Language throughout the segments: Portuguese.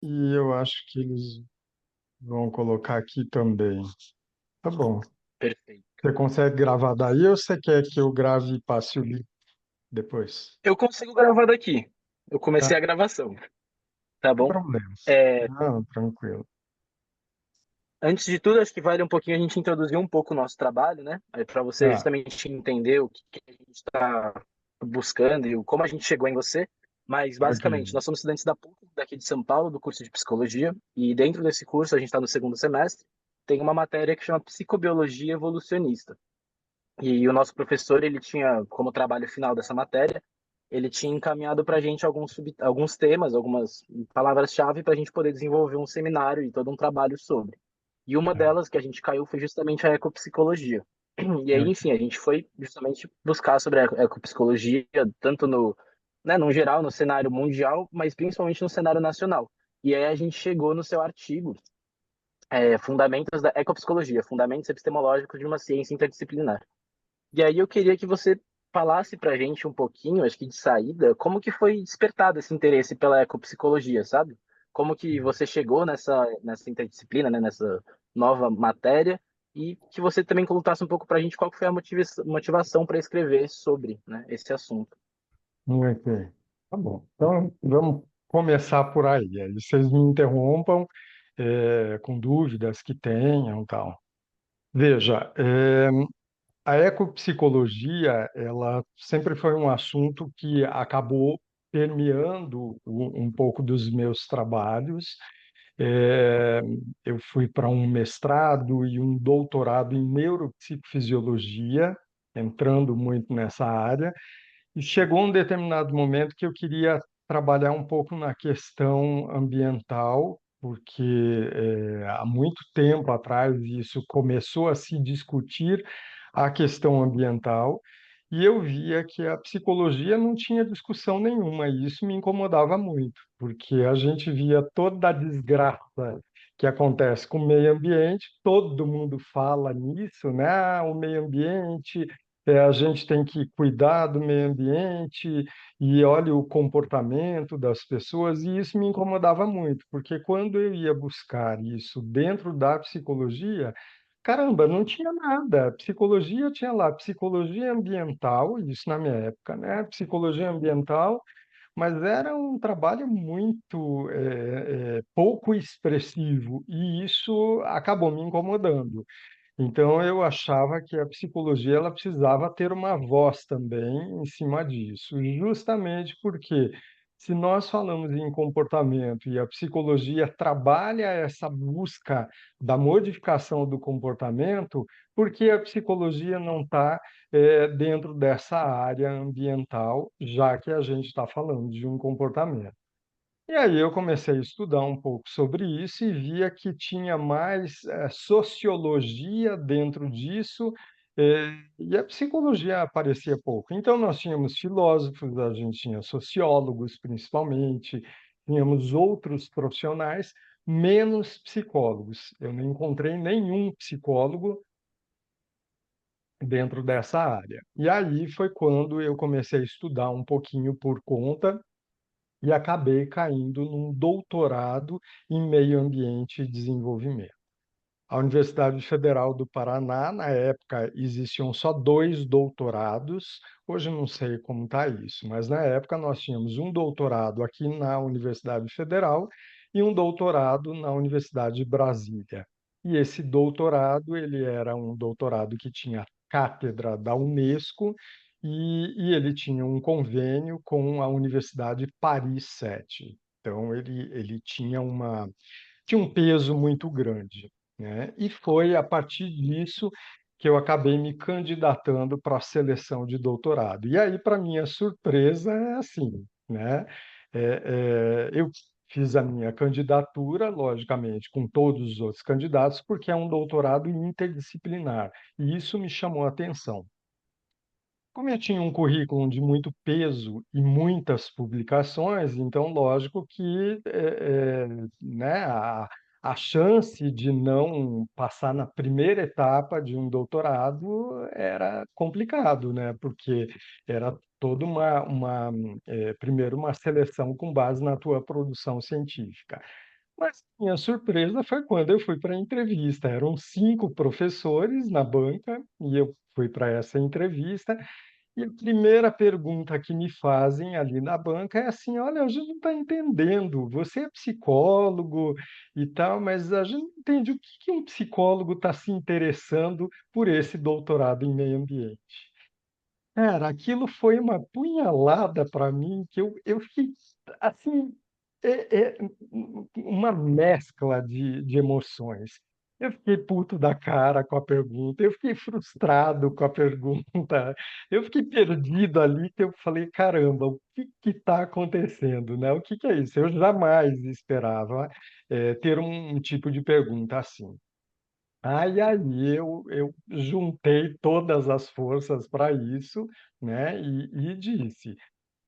e eu acho que eles vão colocar aqui também. Tá bom. Perfeito. Você consegue gravar daí ou você quer que eu grave e passe o link depois? Eu consigo gravar daqui. Eu Tá, comecei a gravação, tá sem bom? problemas. É, Não, tranquilo. antes de tudo, acho que vale um pouquinho a gente introduzir um pouco o nosso trabalho, né? Para você Tá, justamente entender o que a gente está buscando e como a gente chegou em você. Mas, basicamente, ok. nós somos estudantes da PUC, daqui de São Paulo, do curso de Psicologia. E dentro desse curso, a gente está no segundo semestre, tem uma matéria que chama Psicobiologia Evolucionista. E o nosso professor, ele tinha, como trabalho final dessa matéria, ele tinha encaminhado para a gente alguns temas, algumas palavras-chave para a gente poder desenvolver um seminário e todo um trabalho sobre. E uma Tá, delas que a gente caiu foi justamente a ecopsicologia. E aí, ok. enfim, a gente foi justamente buscar sobre a ecopsicologia, tanto no, né, no geral, no cenário mundial, mas principalmente no cenário nacional. E aí a gente chegou no seu artigo, Fundamentos da Ecopsicologia, Fundamentos Epistemológicos de uma Ciência Interdisciplinar. E aí eu queria que você falasse pra gente um pouquinho, acho que de saída, como que foi despertado esse interesse pela ecopsicologia, sabe? Como que você chegou nessa interdisciplina, né, nessa nova matéria, e que você também contasse um pouco pra gente qual que foi a motivação para escrever sobre, né, esse assunto. Ok. Tá bom. Então, vamos começar por aí. Aí vocês me interrompam com dúvidas que tenham, tal. Veja, a ecopsicologia, ela sempre foi um assunto que acabou permeando um pouco dos meus trabalhos. É, eu fui para um mestrado e um doutorado em neuropsicofisiologia, entrando muito nessa área, e chegou um determinado momento que eu queria trabalhar um pouco na questão ambiental, porque há muito tempo atrás isso começou a se discutir a questão ambiental, e eu via que a psicologia não tinha discussão nenhuma, e isso me incomodava muito, porque a gente via toda a desgraça que acontece com o meio ambiente, todo mundo fala nisso, né? Ah, o meio ambiente, a gente tem que cuidar do meio ambiente e olha o comportamento das pessoas, e isso me incomodava muito, porque quando eu ia buscar isso dentro da psicologia, caramba, não tinha nada. Psicologia tinha lá, psicologia ambiental, isso na minha época, né? Psicologia ambiental, mas era um trabalho muito pouco expressivo, e isso acabou me incomodando. Então, eu achava que a psicologia ela precisava ter uma voz também em cima disso, justamente porque se nós falamos em comportamento e a psicologia trabalha essa busca da modificação do comportamento, por que a psicologia não está dentro dessa área ambiental, já que a gente está falando de um comportamento? E aí eu comecei a estudar um pouco sobre isso e via que tinha mais sociologia dentro disso, e a psicologia aparecia pouco. Então nós tínhamos filósofos, a gente tinha sociólogos principalmente, tínhamos outros profissionais, menos psicólogos. Eu não encontrei nenhum psicólogo dentro dessa área. E aí foi quando eu comecei a estudar um pouquinho por conta e acabei caindo num doutorado em meio ambiente e desenvolvimento. A Universidade Federal do Paraná, na época, existiam só dois doutorados, hoje não sei como está isso, mas na época nós tínhamos um doutorado aqui na Universidade Federal e um doutorado na Universidade de Brasília. E esse doutorado, ele era um doutorado que tinha cátedra da Unesco e ele tinha um convênio com a Universidade Paris 7. Então, ele tinha um peso muito grande, né? E foi a partir disso que eu acabei me candidatando para a seleção de doutorado. E aí, para minha surpresa, é assim, né? Eu fiz a minha candidatura, logicamente, com todos os outros candidatos, porque é um doutorado interdisciplinar, e isso me chamou a atenção. Como eu tinha um currículo de muito peso e muitas publicações, então, lógico que né, a chance de não passar na primeira etapa de um doutorado era complicado, né? Porque era toda primeiro, uma seleção com base na tua produção científica. Mas minha surpresa foi quando eu fui para a entrevista. Eram 5 professores na banca e eu fui para essa entrevista. E a primeira pergunta que me fazem ali na banca é assim: olha, a gente não está entendendo. Você é psicólogo e tal, mas a gente não entende o que que um psicólogo está se interessando por esse doutorado em meio ambiente. Cara, aquilo foi uma punhalada para mim que eu fiquei assim, uma mescla de emoções. Eu fiquei puto da cara com a pergunta, eu fiquei frustrado com a pergunta, eu fiquei perdido ali, que eu falei, caramba, o que está acontecendo, né? O que que é isso? Eu jamais esperava ter um tipo de pergunta assim. Aí eu juntei todas as forças para isso, né, e disse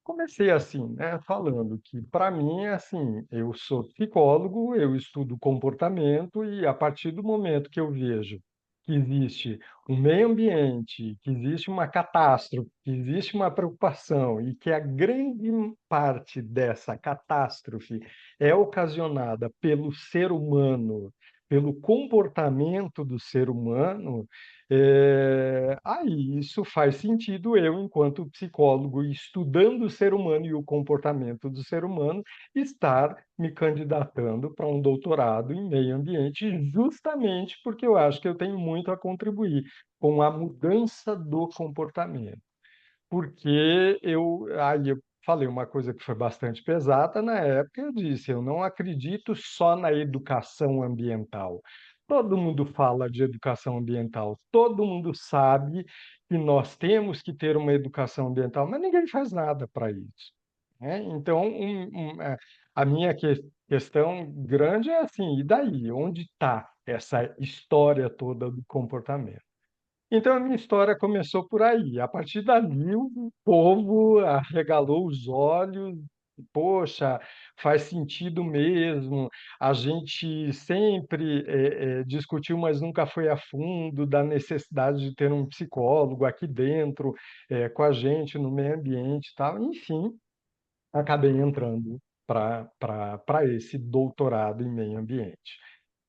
comecei assim, né, falando que para mim é assim, eu sou psicólogo, eu estudo comportamento e a partir do momento que eu vejo que existe um meio ambiente, que existe uma catástrofe, que existe uma preocupação e que a grande parte dessa catástrofe é ocasionada pelo ser humano, pelo comportamento do ser humano, aí isso faz sentido eu, enquanto psicólogo, estudando o ser humano e o comportamento do ser humano, estar me candidatando para um doutorado em meio ambiente, justamente porque eu acho que eu tenho muito a contribuir com a mudança do comportamento. Porque aí eu falei uma coisa que foi bastante pesada na época, eu disse: "Eu não acredito só na educação ambiental". Todo mundo fala de educação ambiental, todo mundo sabe que nós temos que ter uma educação ambiental, mas ninguém faz nada para isso, né. Então, a minha questão grande é assim: e daí? Onde está essa história toda do comportamento? Então a minha história começou por aí. A partir dali o povo arregalou os olhos, poxa, faz sentido mesmo. A gente sempre, discutiu, mas nunca foi a fundo da necessidade de ter um psicólogo aqui dentro, com a gente no meio ambiente e tal. Enfim, acabei entrando para esse doutorado em meio ambiente.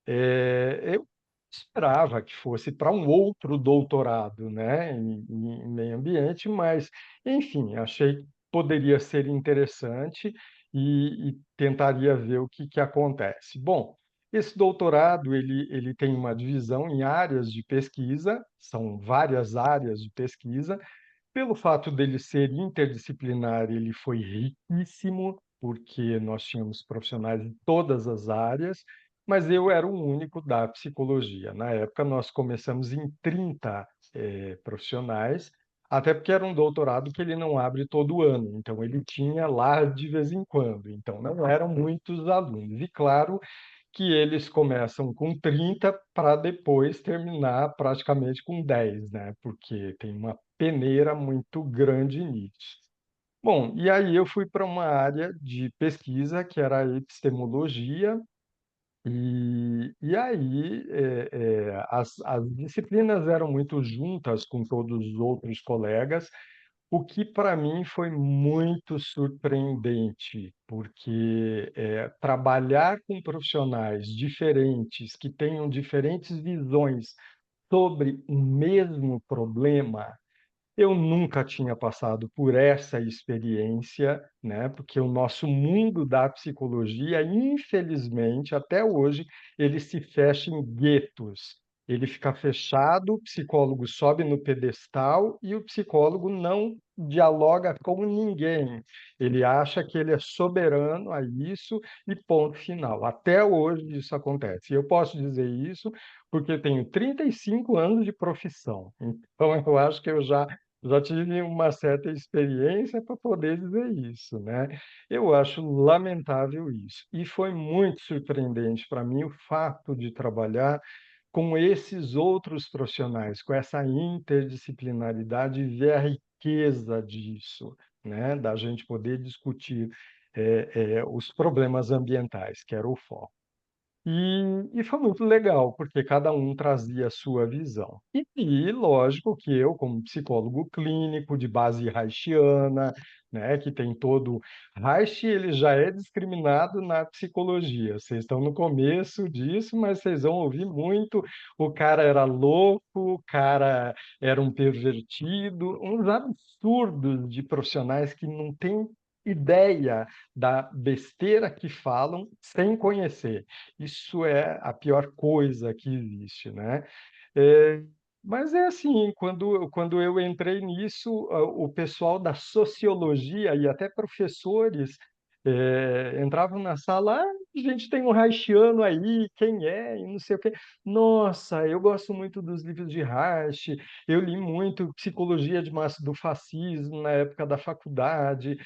Eu esperava que fosse para um outro doutorado, né, em meio ambiente, mas, enfim, achei que poderia ser interessante e tentaria ver o que que acontece. Bom, esse doutorado ele tem uma divisão em áreas de pesquisa, são várias áreas de pesquisa, pelo fato dele ser interdisciplinar, ele foi riquíssimo, porque nós tínhamos profissionais de todas as áreas, mas eu era o único da psicologia. Na época, nós começamos em 30 profissionais, até porque era um doutorado que ele não abre todo ano, então ele tinha lá de vez em quando, então não eram muitos alunos. E claro que eles começam com 30 para depois terminar praticamente com 10, né, porque tem uma peneira muito grande nisso. Bom, e aí eu fui para uma área de pesquisa que era a epistemologia, e aí, as disciplinas eram muito juntas com todos os outros colegas, o que para mim foi muito surpreendente, porque, trabalhar com profissionais diferentes, que tenham diferentes visões sobre o mesmo problema, eu nunca tinha passado por essa experiência, né, porque o nosso mundo da psicologia, infelizmente, até hoje, ele se fecha em guetos. Ele fica fechado, o psicólogo sobe no pedestal e o psicólogo não dialoga com ninguém. Ele acha que ele é soberano a isso e ponto final. Até hoje isso acontece. E eu posso dizer isso porque eu tenho 35 anos de profissão. Então eu acho que eu já tive uma certa experiência para poder dizer isso, né. Eu acho lamentável isso. E foi muito surpreendente para mim o fato de trabalhar com esses outros profissionais, com essa interdisciplinaridade e ver a riqueza disso, né, da gente poder discutir, os problemas ambientais, que era o foco. E foi muito legal, porque cada um trazia a sua visão. E lógico que eu, como psicólogo clínico de base haitiana, né, que tem todo. Reich, ele já é discriminado na psicologia. Vocês estão no começo disso, mas vocês vão ouvir muito. O cara era louco, o cara era um pervertido, uns absurdos de profissionais que não têm ideia da besteira que falam sem conhecer. Isso é a pior coisa que existe, né? É, mas é assim, quando eu entrei nisso, o pessoal da sociologia e até professores entravam na sala, a gente tem um Reichiano aí, quem é? E não sei o quê. Nossa, eu gosto muito dos livros de Reich, eu li muito Psicologia de Massa do Fascismo na época da faculdade,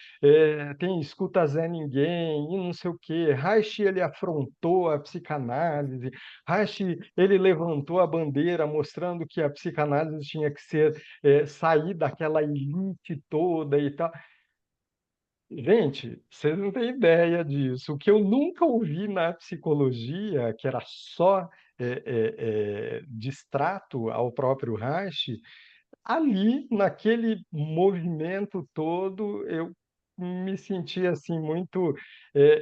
tem Escuta Zé Ninguém, e não sei o quê. Reich, ele afrontou a psicanálise, Reich, ele levantou a bandeira mostrando que a psicanálise tinha que ser sair daquela elite toda e tal. Gente, vocês não têm ideia disso. O que eu nunca ouvi na psicologia, que era só distrato ao próprio Reich, ali, naquele movimento todo, eu me senti assim muito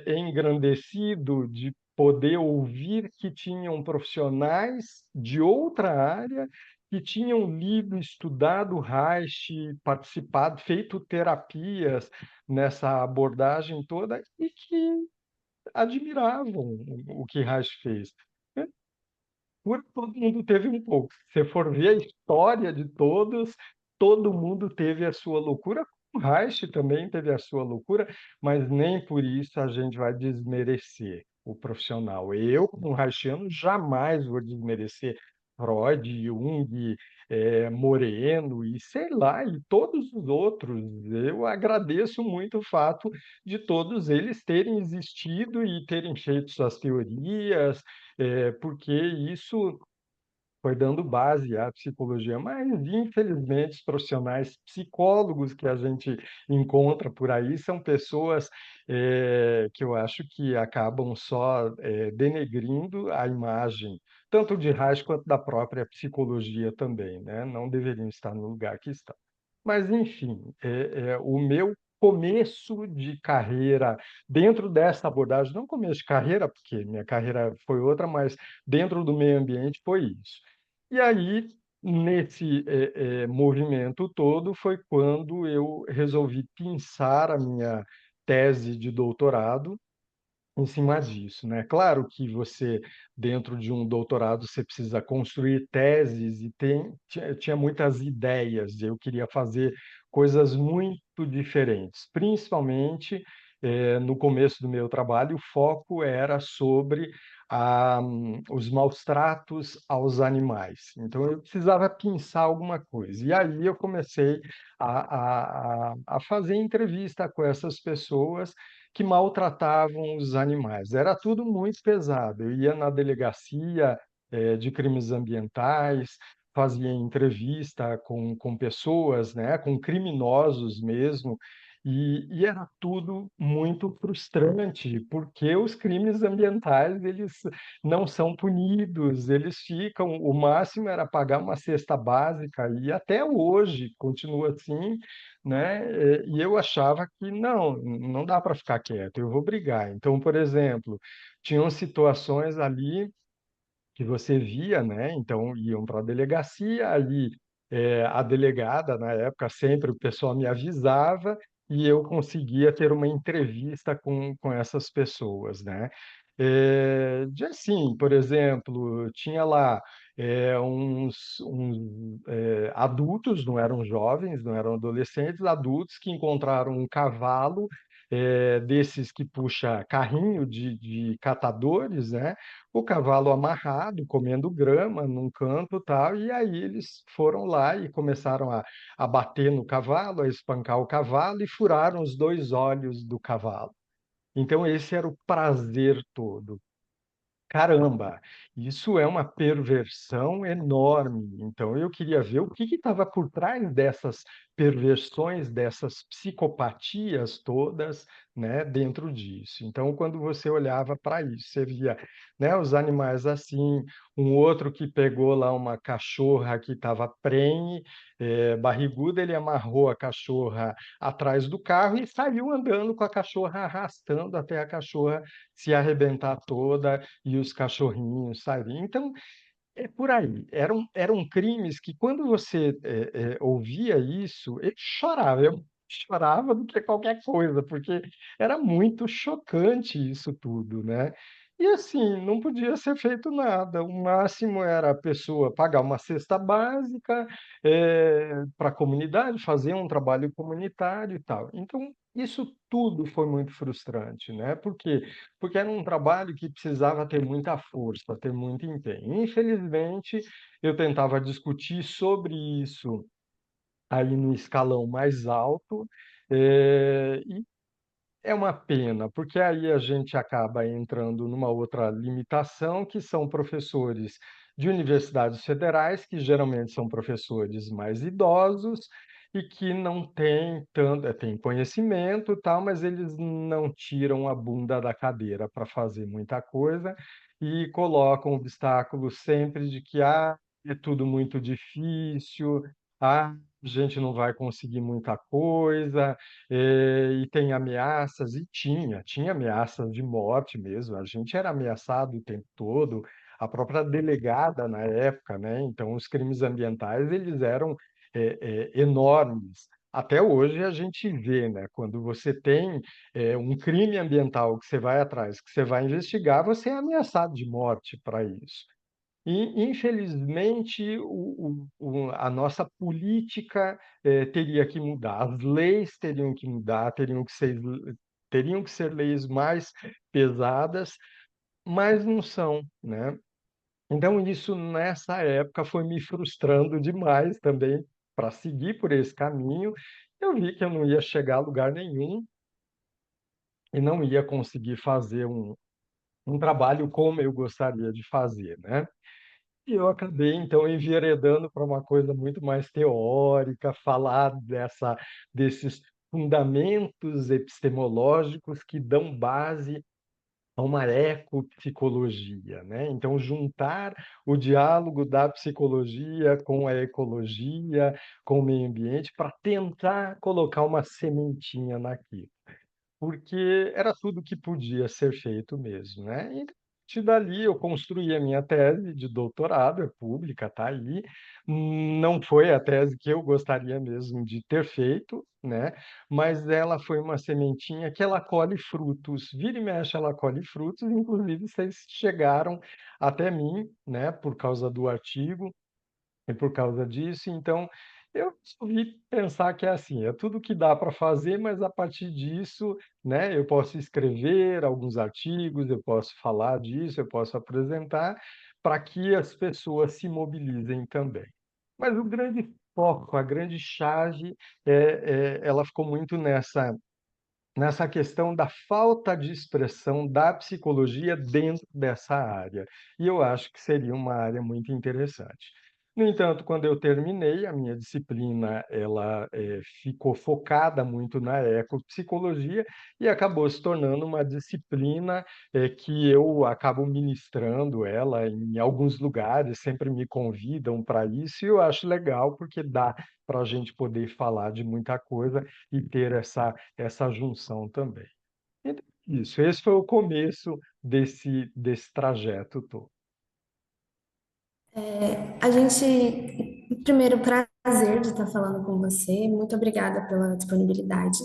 engrandecido de poder ouvir que tinham profissionais de outra área que tinham lido, estudado Reich, participado, feito terapias nessa abordagem toda e que admiravam o que Reich fez. Todo mundo teve um pouco. Se você for ver a história de todos, todo mundo teve a sua loucura. O Reich também teve a sua loucura, mas nem por isso a gente vai desmerecer o profissional. Eu, como Reichiano, jamais vou desmerecer Freud, Jung, Moreno e sei lá, e todos os outros. Eu agradeço muito o fato de todos eles terem existido e terem feito suas teorias, porque isso foi dando base à psicologia, mas infelizmente os profissionais psicólogos que a gente encontra por aí são pessoas que eu acho que acabam só denegrindo a imagem, tanto de Reich quanto da própria psicologia também, né? Não deveriam estar no lugar que estão. Mas, enfim, o meu começo de carreira dentro dessa abordagem, não começo de carreira, porque minha carreira foi outra, mas dentro do meio ambiente foi isso. E aí, nesse movimento todo, foi quando eu resolvi pensar a minha tese de doutorado em cima disso, né? Claro que você, dentro de um doutorado, você precisa construir teses e tinha muitas ideias. Eu queria fazer coisas muito diferentes, principalmente no começo do meu trabalho, o foco era sobre os maus tratos aos animais. Então, eu precisava pensar alguma coisa. E aí eu comecei a fazer entrevista com essas pessoas que maltratavam os animais. Era tudo muito pesado. Eu ia na delegacia de crimes ambientais, fazia entrevista com pessoas, né, com criminosos mesmo, e era tudo muito frustrante, porque os crimes ambientais eles não são punidos, eles ficam, o máximo era pagar uma cesta básica, e até hoje continua assim, né? E eu achava que não dá para ficar quieto, eu vou brigar. Então, por exemplo, tinham situações ali que você via, né? Então iam para a delegacia, aí a delegada na época sempre o pessoal me avisava e eu conseguia ter uma entrevista com essas pessoas, né? De assim, por exemplo, tinha lá uns adultos, não eram jovens, não eram adolescentes, adultos que encontraram um cavalo desses que puxa carrinho de catadores, né? O cavalo amarrado, comendo grama num canto e tal, e aí eles foram lá e começaram a bater no cavalo, a espancar o cavalo e furaram os dois olhos do cavalo. Então, esse era o prazer todo. Caramba, isso é uma perversão enorme. Então, eu queria ver o que estava por trás dessas perversões dessas psicopatias todas, né, dentro disso. Então, quando você olhava para isso, você via, né, os animais assim, um outro que pegou lá uma cachorra que estava prenhe, barriguda, ele amarrou a cachorra atrás do carro e saiu andando com a cachorra, arrastando até a cachorra se arrebentar toda e os cachorrinhos saírem. Então, é por aí. Eram crimes que, quando você ouvia isso, ele chorava. Eu chorava do que qualquer coisa, porque era muito chocante isso tudo, né? E assim, não podia ser feito nada. O máximo era a pessoa pagar uma cesta básica para a comunidade, fazer um trabalho comunitário e tal. Então, isso tudo foi muito frustrante, né? Por quê? Porque era um trabalho que precisava ter muita força, ter muito empenho. Infelizmente, eu tentava discutir sobre isso aí no escalão mais alto, e é uma pena, porque aí a gente acaba entrando numa outra limitação, que são professores de universidades federais, que geralmente são professores mais idosos e que não têm tanto, têm conhecimento, e tal, mas eles não tiram a bunda da cadeira para fazer muita coisa e colocam obstáculos sempre de que é tudo muito difícil, a gente não vai conseguir muita coisa, e tem ameaças, e tinha ameaças de morte mesmo, a gente era ameaçado o tempo todo, a própria delegada na época, né? Então, os crimes ambientais, eles eram enormes. Até hoje a gente vê, né? Quando você tem um crime ambiental que você vai atrás, que você vai investigar, você é ameaçado de morte para isso. E, infelizmente, a nossa política teria que mudar, as leis teriam que mudar, teriam que ser leis mais pesadas, mas não são, né? Então, isso nessa época foi me frustrando demais também para seguir por esse caminho. Eu vi que eu não ia chegar a lugar nenhum e não ia conseguir fazer um trabalho como eu gostaria de fazer, né? E eu acabei, então, enveredando para uma coisa muito mais teórica, falar desses fundamentos epistemológicos que dão base a uma ecopsicologia, né? Então, juntar o diálogo da psicologia com a ecologia, com o meio ambiente, para tentar colocar uma sementinha naquilo, porque era tudo que podia ser feito mesmo, né? E, a partir dali, eu construí a minha tese de doutorado, é pública, está aí. Não foi a tese que eu gostaria mesmo de ter feito, né? Mas ela foi uma sementinha que ela colhe frutos, vira e mexe ela colhe frutos, inclusive vocês chegaram até mim, né? Por causa do artigo, e por causa disso, então, eu resolvi pensar que é assim, é tudo que dá para fazer, mas a partir disso, né, eu posso escrever alguns artigos, eu posso falar disso, eu posso apresentar, para que as pessoas se mobilizem também. Mas o grande foco, a grande chave, ela ficou muito nessa questão da falta de expressão da psicologia dentro dessa área. E eu acho que seria uma área muito interessante. No entanto, quando eu terminei, a minha disciplina ela ficou focada muito na ecopsicologia e acabou se tornando uma disciplina que eu acabo ministrando ela em alguns lugares, sempre me convidam para isso, e eu acho legal porque dá para a gente poder falar de muita coisa e ter essa junção também. Então, isso, esse foi o começo desse trajeto todo. A gente, primeiro, prazer de estar falando com você. Muito obrigada pela disponibilidade.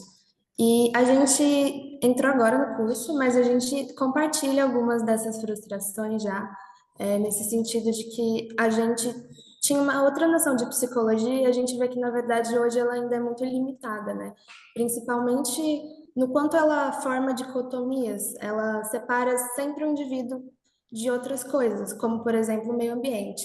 E a gente entrou agora no curso, mas a gente compartilha algumas dessas frustrações já, nesse sentido de que a gente tinha uma outra noção de psicologia e a gente vê que, na verdade, hoje ela ainda é muito limitada, né? Principalmente no quanto ela forma dicotomias, ela separa sempre o indivíduo de outras coisas, como, por exemplo, o meio ambiente,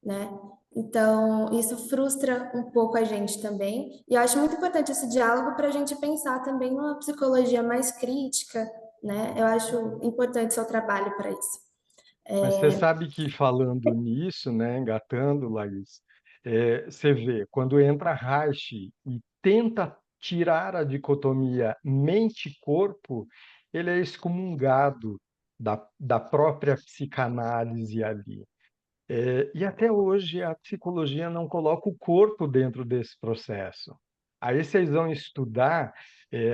né? Então, isso frustra um pouco a gente também. E eu acho muito importante esse diálogo para a gente pensar também numa psicologia mais crítica, né? Eu acho importante seu trabalho para isso. Mas você sabe que, falando nisso, né, engatando, Laís, Você vê, quando entra Reich e tenta tirar a dicotomia mente-corpo, ele é excomungado da própria psicanálise ali. E até hoje a psicologia não coloca o corpo dentro desse processo. Aí vocês vão estudar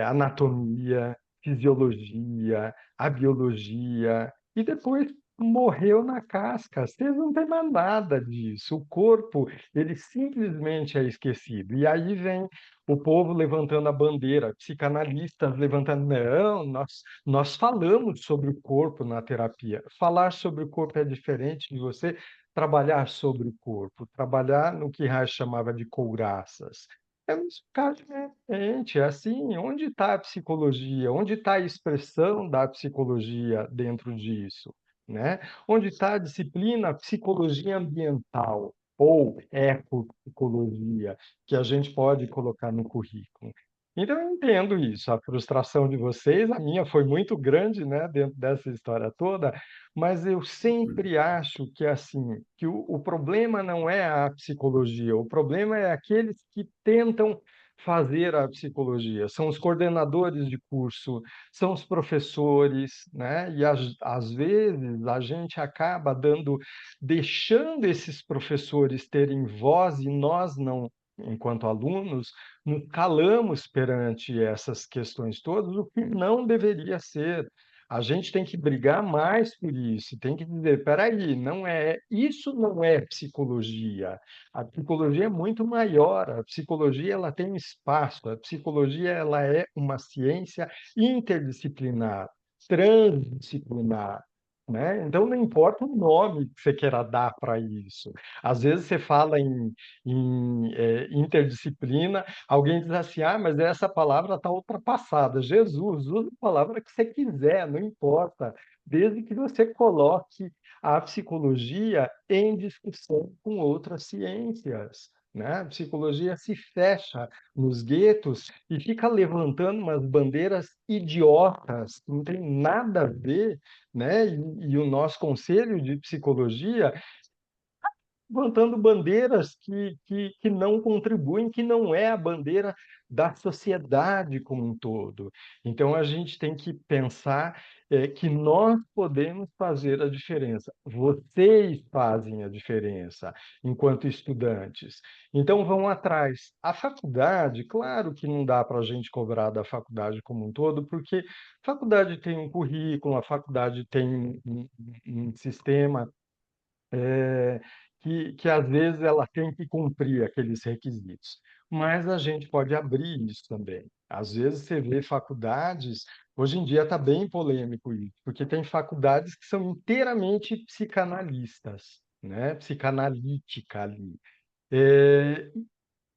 anatomia, fisiologia, a biologia, e depois morreu na casca. Vocês não têm mais nada disso. O corpo, ele simplesmente é esquecido. E aí vem o povo levantando a bandeira, psicanalistas levantando, não, nós falamos sobre o corpo na terapia. Falar sobre o corpo é diferente de você trabalhar sobre o corpo, trabalhar no que Reich chamava de couraças. É um caso diferente, é assim, onde está a psicologia? Onde está a expressão da psicologia dentro disso, né? Onde está a disciplina psicologia ambiental ou ecopsicologia, que a gente pode colocar no currículo? Então, eu entendo isso, a frustração de vocês, a minha foi muito grande, né, dentro dessa história toda, mas eu sempre acho que assim, que o problema não é a psicologia, o problema é aqueles que tentam fazer a psicologia, são os coordenadores de curso, são os professores, né? E às vezes a gente acaba deixando esses professores terem voz e nós não, enquanto alunos, nos calamos perante essas questões todas, o que não deveria ser. A gente tem que brigar mais por isso, tem que dizer, peraí, isso não é psicologia. A psicologia é muito maior, a psicologia ela tem um espaço, a psicologia ela é uma ciência interdisciplinar, transdisciplinar, né? Então não importa o nome que você queira dar para isso. Às vezes você fala em interdisciplina, alguém diz assim, ah, mas essa palavra está ultrapassada. Jesus, usa a palavra que você quiser, não importa, desde que você coloque a psicologia em discussão com outras ciências. Né? A psicologia se fecha nos guetos e fica levantando umas bandeiras idiotas, que não tem nada a ver, né? E o nosso conselho de psicologia levantando bandeiras que não contribuem, que não é a bandeira da sociedade como um todo. Então, a gente tem que pensar que nós podemos fazer a diferença. Vocês fazem a diferença enquanto estudantes. Então, vão atrás. A faculdade, claro que não dá para a gente cobrar da faculdade como um todo, porque a faculdade tem um currículo, a faculdade tem um sistema é, que às vezes ela tem que cumprir aqueles requisitos. Mas a gente pode abrir isso também. Às vezes você vê faculdades, hoje em dia está bem polêmico isso, porque tem faculdades que são inteiramente psicanalistas, né? Psicanalítica ali. É,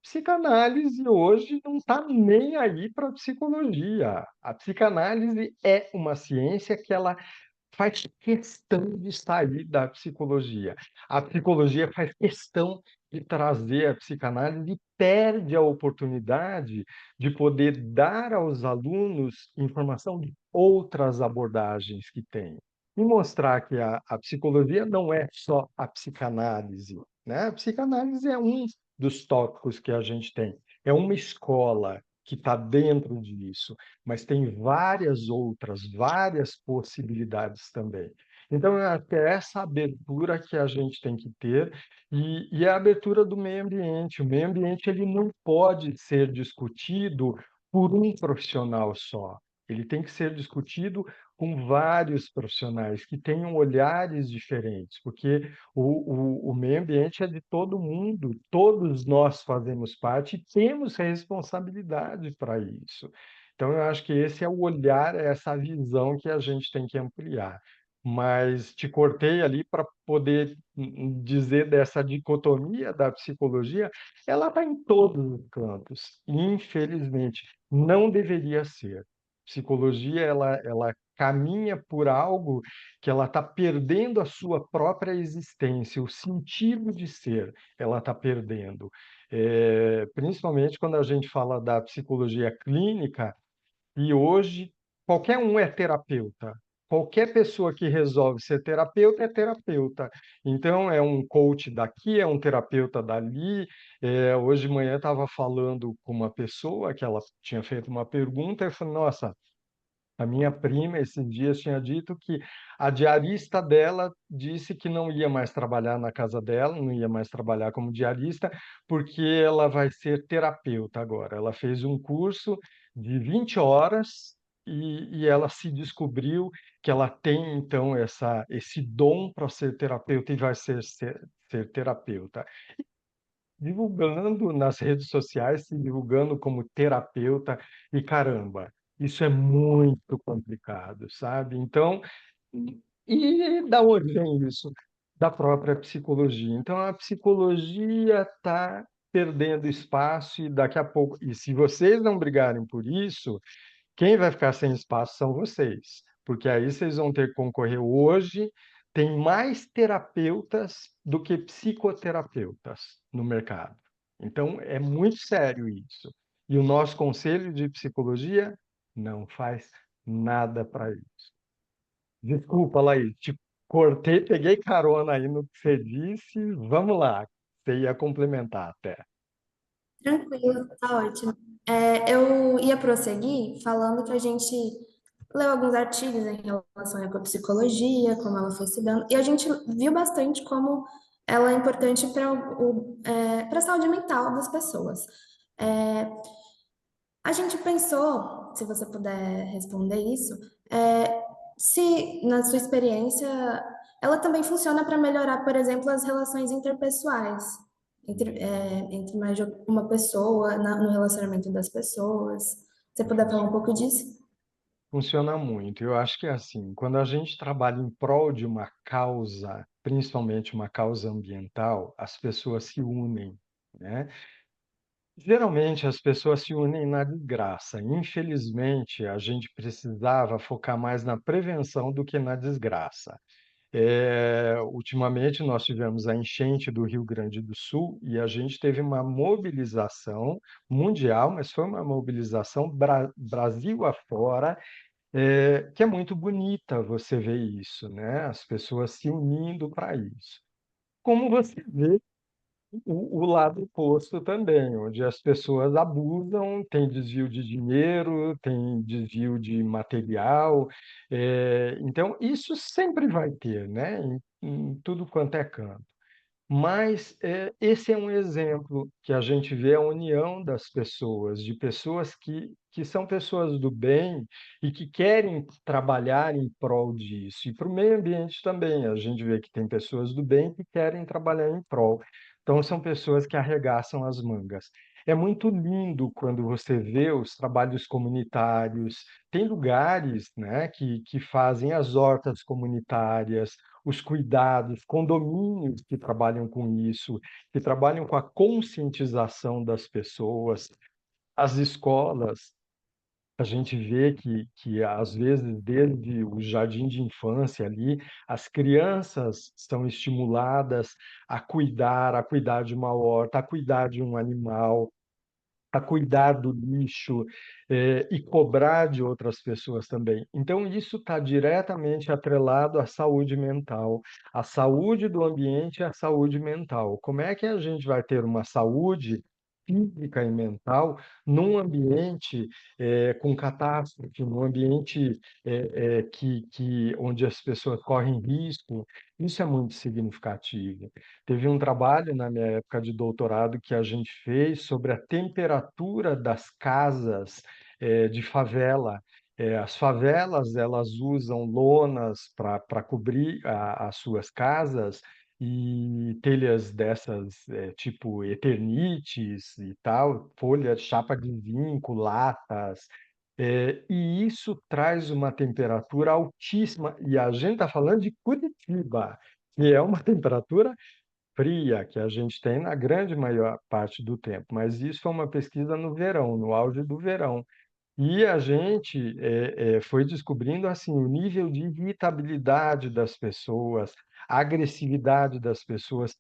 Psicanálise hoje não está nem aí para a psicologia. A psicanálise é uma ciência que ela faz questão de sair da psicologia. A psicologia faz questão de trazer a psicanálise e perde a oportunidade de poder dar aos alunos informação de outras abordagens que tem. E mostrar que a psicologia não é só a psicanálise, né? A psicanálise é um dos tópicos que a gente tem. É uma escola que está dentro disso, mas tem várias outras, várias possibilidades também. Então, é até essa abertura que a gente tem que ter, e a abertura do meio ambiente. O meio ambiente ele não pode ser discutido por um profissional só. Ele tem que ser discutido com vários profissionais que tenham olhares diferentes, porque o meio ambiente é de todo mundo, todos nós fazemos parte e temos responsabilidade para isso. Então, eu acho que esse é o olhar, é essa visão que a gente tem que ampliar. Mas te cortei ali para poder dizer dessa dicotomia da psicologia, ela está em todos os campos. Infelizmente, não deveria ser. Psicologia, ela caminha por algo que ela está perdendo a sua própria existência, o sentido de ser, ela está perdendo. Principalmente quando a gente fala da psicologia clínica, e hoje qualquer um é terapeuta. qualquer pessoa que resolve ser terapeuta é terapeuta. Então, é um coach daqui, é um terapeuta dali. Hoje de manhã eu estava falando com uma pessoa que ela tinha feito uma pergunta e eu falei, nossa, a minha prima, esses dias, tinha dito que a diarista dela disse que não ia mais trabalhar na casa dela, não ia mais trabalhar como diarista, porque ela vai ser terapeuta agora. Ela fez um curso de 20 horas e ela se descobriu que ela tem, então, esse dom para ser terapeuta e vai ser terapeuta divulgando nas redes sociais, se divulgando como terapeuta, e caramba, isso é muito complicado, sabe? Então, e da onde vem isso? Da própria psicologia. Então, a psicologia está perdendo espaço e daqui a pouco, e se vocês não brigarem por isso, quem vai ficar sem espaço são vocês, porque aí vocês vão ter que concorrer hoje. Tem mais terapeutas do que psicoterapeutas no mercado. Então, é muito sério isso. E o nosso conselho de psicologia não faz nada para isso. Desculpa, Laís, te cortei, peguei carona aí no que você disse. Vamos lá, você ia complementar até. Tranquilo, tá ótimo. Eu ia prosseguir falando que a gente leu alguns artigos em relação à ecopsicologia, como ela foi se dando, e a gente viu bastante como ela é importante para a saúde mental das pessoas. É, a gente pensou, se você puder responder isso, se na sua experiência ela também funciona para melhorar, por exemplo, as relações interpessoais entre mais de uma pessoa, no relacionamento das pessoas. Se você puder falar um pouco disso? Funciona muito. Eu acho que é assim, quando a gente trabalha em prol de uma causa, principalmente uma causa ambiental, as pessoas se unem, né? Geralmente as pessoas se unem na desgraça. Infelizmente, a gente precisava focar mais na prevenção do que na desgraça. Ultimamente, nós tivemos a enchente do Rio Grande do Sul e a gente teve uma mobilização mundial, mas foi uma mobilização Brasil afora, que é muito bonita você ver isso, né? As pessoas se unindo para isso. Como você vê o lado oposto também, onde as pessoas abusam, tem desvio de dinheiro, tem desvio de material, então isso sempre vai ter, né? Em tudo quanto é canto. Mas esse é um exemplo que a gente vê a união das pessoas, de pessoas que são pessoas do bem e que querem trabalhar em prol disso. E para o meio ambiente também, a gente vê que tem pessoas do bem que querem trabalhar em prol. Então, são pessoas que arregaçam as mangas. É muito lindo quando você vê os trabalhos comunitários. Tem lugares, né, que fazem as hortas comunitárias, os cuidados, condomínios que trabalham com isso, que trabalham com a conscientização das pessoas, as escolas. A gente vê que, às vezes, desde o jardim de infância ali, as crianças são estimuladas a cuidar de uma horta, a cuidar de um animal, a cuidar do lixo, e cobrar de outras pessoas também. Então, isso está diretamente atrelado à saúde mental, à saúde do ambiente e à saúde mental. Como é que a gente vai ter uma saúde física e mental num ambiente com catástrofe, num ambiente onde as pessoas correm risco? Isso é muito significativo. Teve um trabalho na minha época de doutorado que a gente fez sobre a temperatura das casas de favela. As favelas, elas usam lonas para cobrir as suas casas e telhas dessas, tipo eternites e tal, folhas, chapa de zinco, latas. E isso traz uma temperatura altíssima. E a gente está falando de Curitiba, que é uma temperatura fria que a gente tem na grande maior parte do tempo, mas isso foi uma pesquisa no verão, no auge do verão. E a gente foi descobrindo assim o nível de irritabilidade das pessoas, a agressividade das pessoas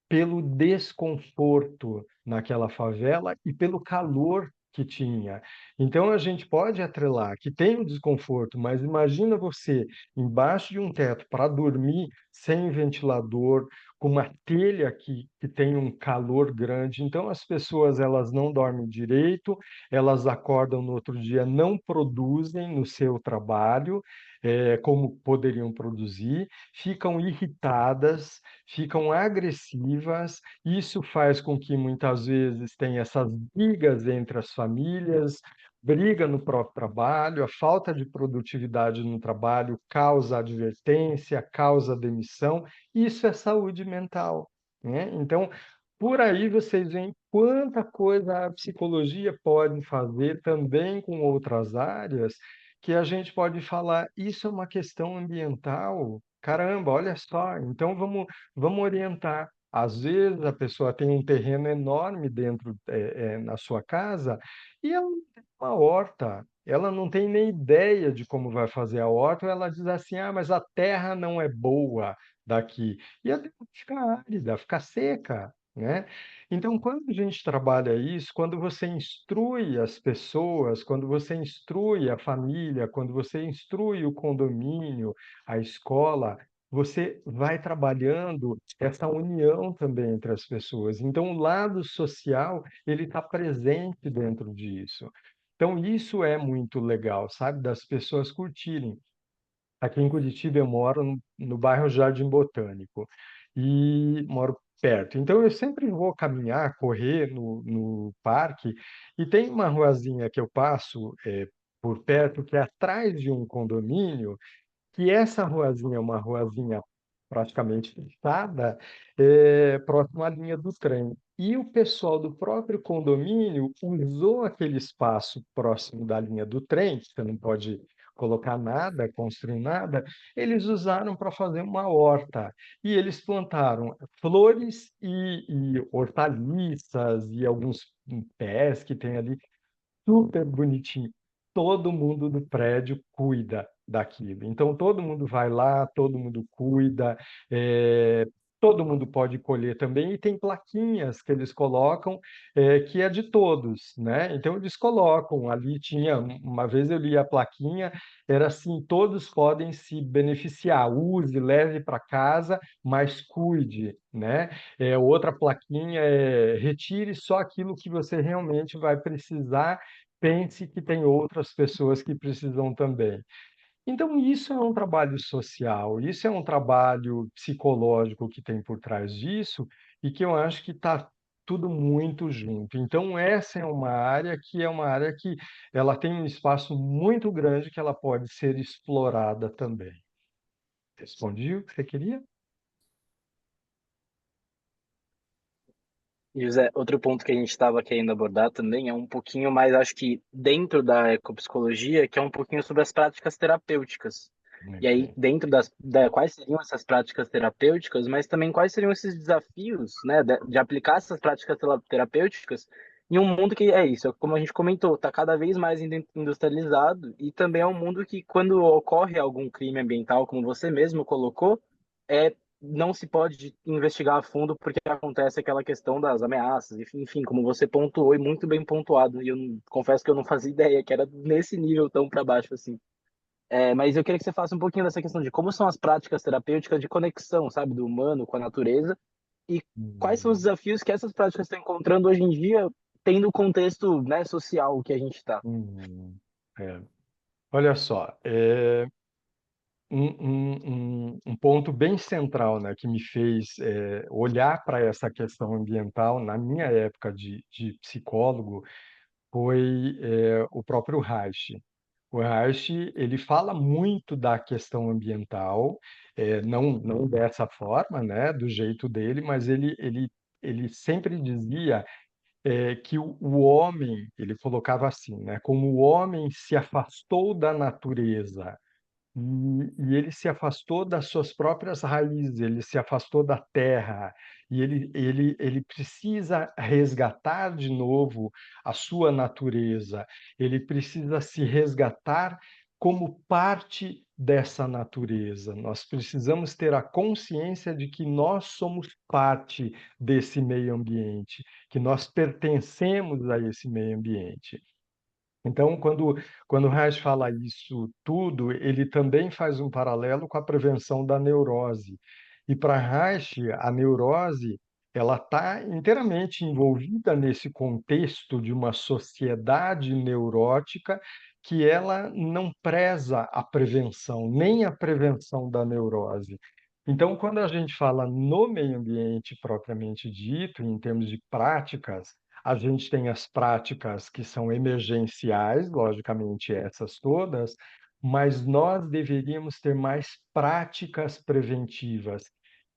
pelo desconforto naquela favela e pelo calor que tinha. Então, a gente pode atrelar que tem o desconforto, mas imagina você embaixo de um teto para dormir sem ventilador, com uma telha que tem um calor grande. Então, as pessoas elas não dormem direito, elas acordam no outro dia, não produzem no seu trabalho, como poderiam produzir, ficam irritadas, ficam agressivas. Isso faz com que muitas vezes tenha essas brigas entre as famílias, briga no próprio trabalho, a falta de produtividade no trabalho causa advertência, causa demissão. Isso é saúde mental, né? Então, por aí vocês veem quanta coisa a psicologia pode fazer também com outras áreas que a gente pode falar, isso é uma questão ambiental. Caramba, olha só, então vamos orientar. Às vezes a pessoa tem um terreno enorme dentro, na sua casa, e ela não tem uma horta, ela não tem nem ideia de como vai fazer a horta, ou ela diz assim, ah, mas a terra não é boa daqui. E a terra fica árida, fica seca, né? Então, quando a gente trabalha isso, quando você instrui as pessoas, quando você instrui a família, quando você instrui o condomínio, a escola, você vai trabalhando essa união também entre as pessoas. Então, o lado social, ele está presente dentro disso. Então, isso é muito legal, sabe? Das pessoas curtirem. Aqui em Curitiba eu moro no bairro Jardim Botânico e moro perto. Então eu sempre vou caminhar, correr no parque e tem uma ruazinha que eu passo por perto que é atrás de um condomínio que essa ruazinha é uma ruazinha praticamente fechada, próximo à linha do trem. E o pessoal do próprio condomínio usou aquele espaço próximo da linha do trem, que você não pode colocar nada, construir nada, eles usaram para fazer uma horta. E eles plantaram flores e hortaliças e alguns pés que tem ali super bonitinho. Todo mundo do prédio cuida daquilo. Então, todo mundo vai lá, todo mundo cuida, é, todo mundo pode colher também. E tem plaquinhas que eles colocam, que é de todos, né? Então, eles colocam. Ali tinha, uma vez eu li a plaquinha, era assim: todos podem se beneficiar. Use, leve para casa, mas cuide, né? Outra plaquinha é: retire só aquilo que você realmente vai precisar, pense que tem outras pessoas que precisam também. Então, isso é um trabalho social, isso é um trabalho psicológico que tem por trás disso e que eu acho que está tudo muito junto. Então, essa é uma área que ela tem um espaço muito grande que ela pode ser explorada também. Respondi o que você queria? José, outro ponto que a gente estava querendo abordar também é um pouquinho mais, acho que dentro da ecopsicologia, que é um pouquinho sobre as práticas terapêuticas. E Muito aí, bem. dentro quais seriam essas práticas terapêuticas, mas também quais seriam esses desafios, né, de aplicar essas práticas terapêuticas em um mundo que é isso, como a gente comentou, está cada vez mais industrializado e também é um mundo que, quando ocorre algum crime ambiental, como você mesmo colocou, é não se pode investigar a fundo porque acontece aquela questão das ameaças, enfim, como você pontuou e muito bem pontuado, e confesso que eu não fazia ideia que era nesse nível tão para baixo assim. Mas eu queria que você falasse um pouquinho dessa questão de como são as práticas terapêuticas de conexão, sabe, do humano com a natureza e quais são os Hum, desafios que essas práticas estão encontrando hoje em dia, tendo o contexto, né, social que a gente está. é. Olha só, um ponto bem central, né, que me fez olhar para essa questão ambiental na minha época de psicólogo foi o próprio Reich. O Reich, ele fala muito da questão ambiental, não dessa forma, né, do jeito dele, mas ele sempre dizia que o homem, ele colocava assim, né, como o homem se afastou da natureza e ele se afastou das suas próprias raízes, ele se afastou da terra, e ele precisa resgatar de novo a sua natureza, ele precisa se resgatar como parte dessa natureza. Nós precisamos ter a consciência de que nós somos parte desse meio ambiente, que nós pertencemos a esse meio ambiente. Então, quando Reich fala isso tudo, ele também faz um paralelo com a prevenção da neurose. E para Reich, a neurose ela está inteiramente envolvida nesse contexto de uma sociedade neurótica que ela não preza a prevenção, nem a prevenção da neurose. Então, quando a gente fala no meio ambiente propriamente dito, em termos de práticas, a gente tem as práticas que são emergenciais, logicamente essas todas, mas nós deveríamos ter mais práticas preventivas.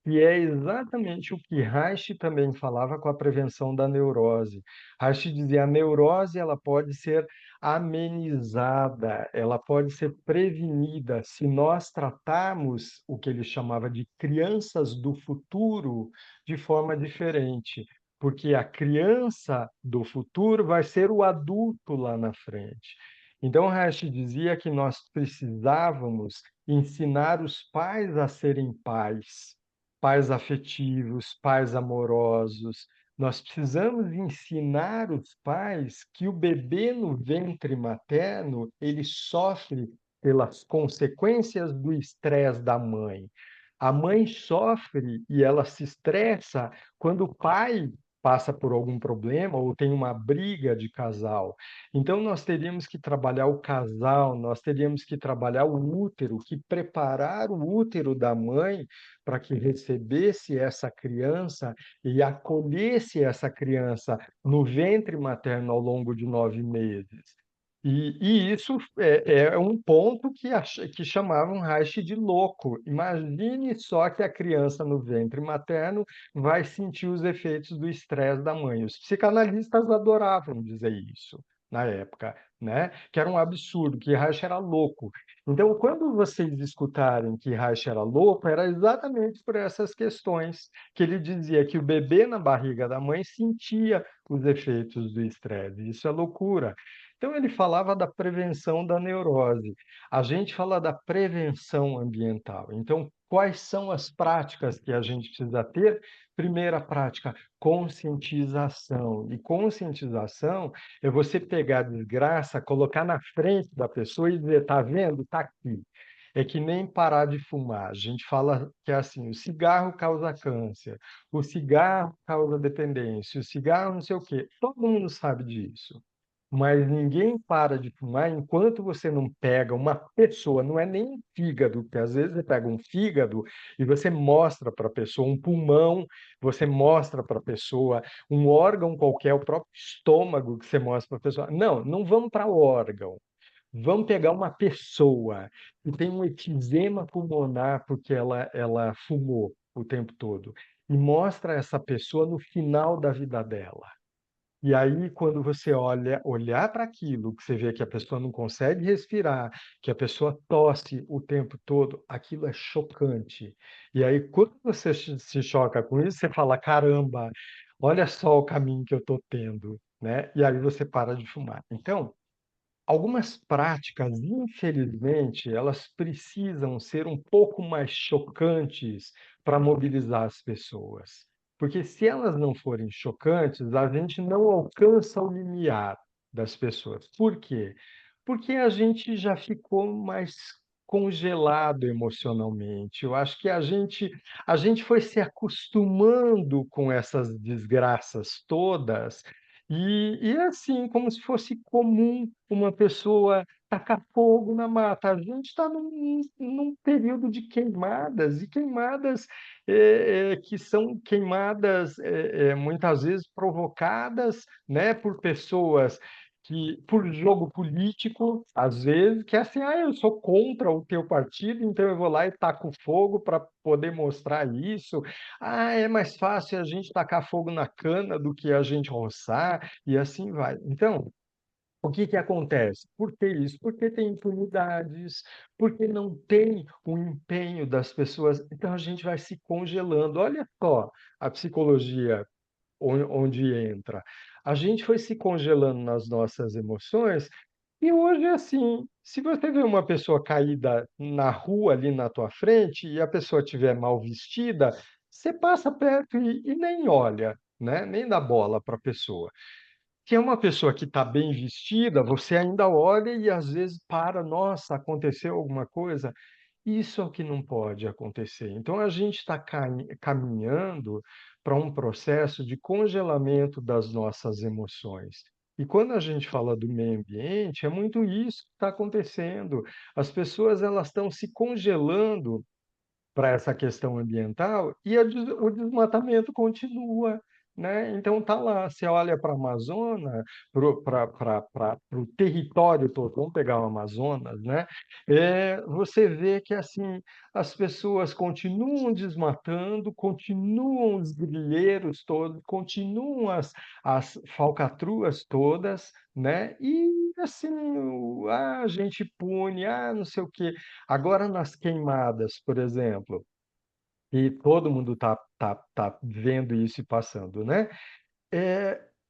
E é exatamente o que Reich também falava com a prevenção da neurose. Reich dizia: a neurose ela pode ser amenizada, ela pode ser prevenida se nós tratarmos o que ele chamava de crianças do futuro de forma diferente, porque a criança do futuro vai ser o adulto lá na frente. Então, Reich dizia que nós precisávamos ensinar os pais a serem pais, pais afetivos, pais amorosos. Nós precisamos ensinar os pais que o bebê no ventre materno, ele sofre pelas consequências do estresse da mãe. A mãe sofre e ela se estressa quando o pai passa por algum problema ou tem uma briga de casal. Então, nós teríamos que trabalhar o casal, nós teríamos que trabalhar o útero, que preparar o útero da mãe para que recebesse essa criança e acolhesse essa criança no ventre materno ao longo de 9 meses. E isso é um ponto que chamavam Reich de louco. Imagine só que a criança no ventre materno vai sentir os efeitos do estresse da mãe. Os psicanalistas adoravam dizer isso na época, né? Que era um absurdo, que Reich era louco. Então, quando vocês escutarem que Reich era louco, era exatamente por essas questões que ele dizia que o bebê na barriga da mãe sentia os efeitos do estresse. Isso é loucura. Então, ele falava da prevenção da neurose. A gente fala da prevenção ambiental. Então, quais são as práticas que a gente precisa ter? Primeira prática, conscientização. E conscientização é você pegar a desgraça, colocar na frente da pessoa e dizer: tá vendo? Tá aqui. É que nem parar de fumar. A gente fala que é assim: o cigarro causa câncer, o cigarro causa dependência, o cigarro não sei o quê. Todo mundo sabe disso. Mas ninguém para de fumar enquanto você não pega uma pessoa, não é nem um fígado, porque às vezes você pega um fígado e você mostra para a pessoa um pulmão, você mostra para a pessoa um órgão qualquer, o próprio estômago que você mostra para a pessoa. Não, não vamos para o órgão. Vamos pegar uma pessoa que tem um efizema pulmonar porque ela fumou o tempo todo e mostra essa pessoa no final da vida dela. E aí, quando você olhar para aquilo, que você vê que a pessoa não consegue respirar, que a pessoa tosse o tempo todo, aquilo é chocante. E aí, quando você se choca com isso, você fala: caramba, olha só o caminho que eu estou tendo, né? E aí você para de fumar. Então, algumas práticas, infelizmente, elas precisam ser um pouco mais chocantes para mobilizar as pessoas. Porque se elas não forem chocantes, a gente não alcança o limiar das pessoas. Por quê? Porque a gente já ficou mais congelado emocionalmente. Eu acho que a gente foi se acostumando com essas desgraças todas e é assim, como se fosse comum uma pessoa tacar fogo na mata. A gente está num período de queimadas, e queimadas que são queimadas muitas vezes provocadas, né, por pessoas por jogo político, às vezes, que é assim: eu sou contra o teu partido, então eu vou lá e taco fogo para poder mostrar isso. É mais fácil a gente tacar fogo na cana do que a gente roçar, e assim vai. Então, o que que acontece? Por que isso? Porque tem impunidades, porque não tem o empenho das pessoas, então a gente vai se congelando. Olha só a psicologia onde entra. A gente foi se congelando nas nossas emoções e hoje é assim, se você vê uma pessoa caída na rua ali na tua frente e a pessoa estiver mal vestida, você passa perto e nem olha, né? Nem dá bola para a pessoa. Se é uma pessoa que está bem vestida, você ainda olha e às vezes para, nossa, aconteceu alguma coisa. Isso é o que não pode acontecer. Então, a gente está caminhando para um processo de congelamento das nossas emoções. E quando a gente fala do meio ambiente, é muito isso que está acontecendo. As pessoas elas estão se congelando para essa questão ambiental e o desmatamento continua, né? Então tá lá, você olha para a Amazônia, para o território todo, vamos pegar o Amazonas, né? Você vê que assim as pessoas continuam desmatando, continuam os grileiros todos, continuam as falcatruas todas, né? E assim, a gente pune, não sei o quê. Agora, nas queimadas, por exemplo, e todo mundo tá vendo isso e passando, né?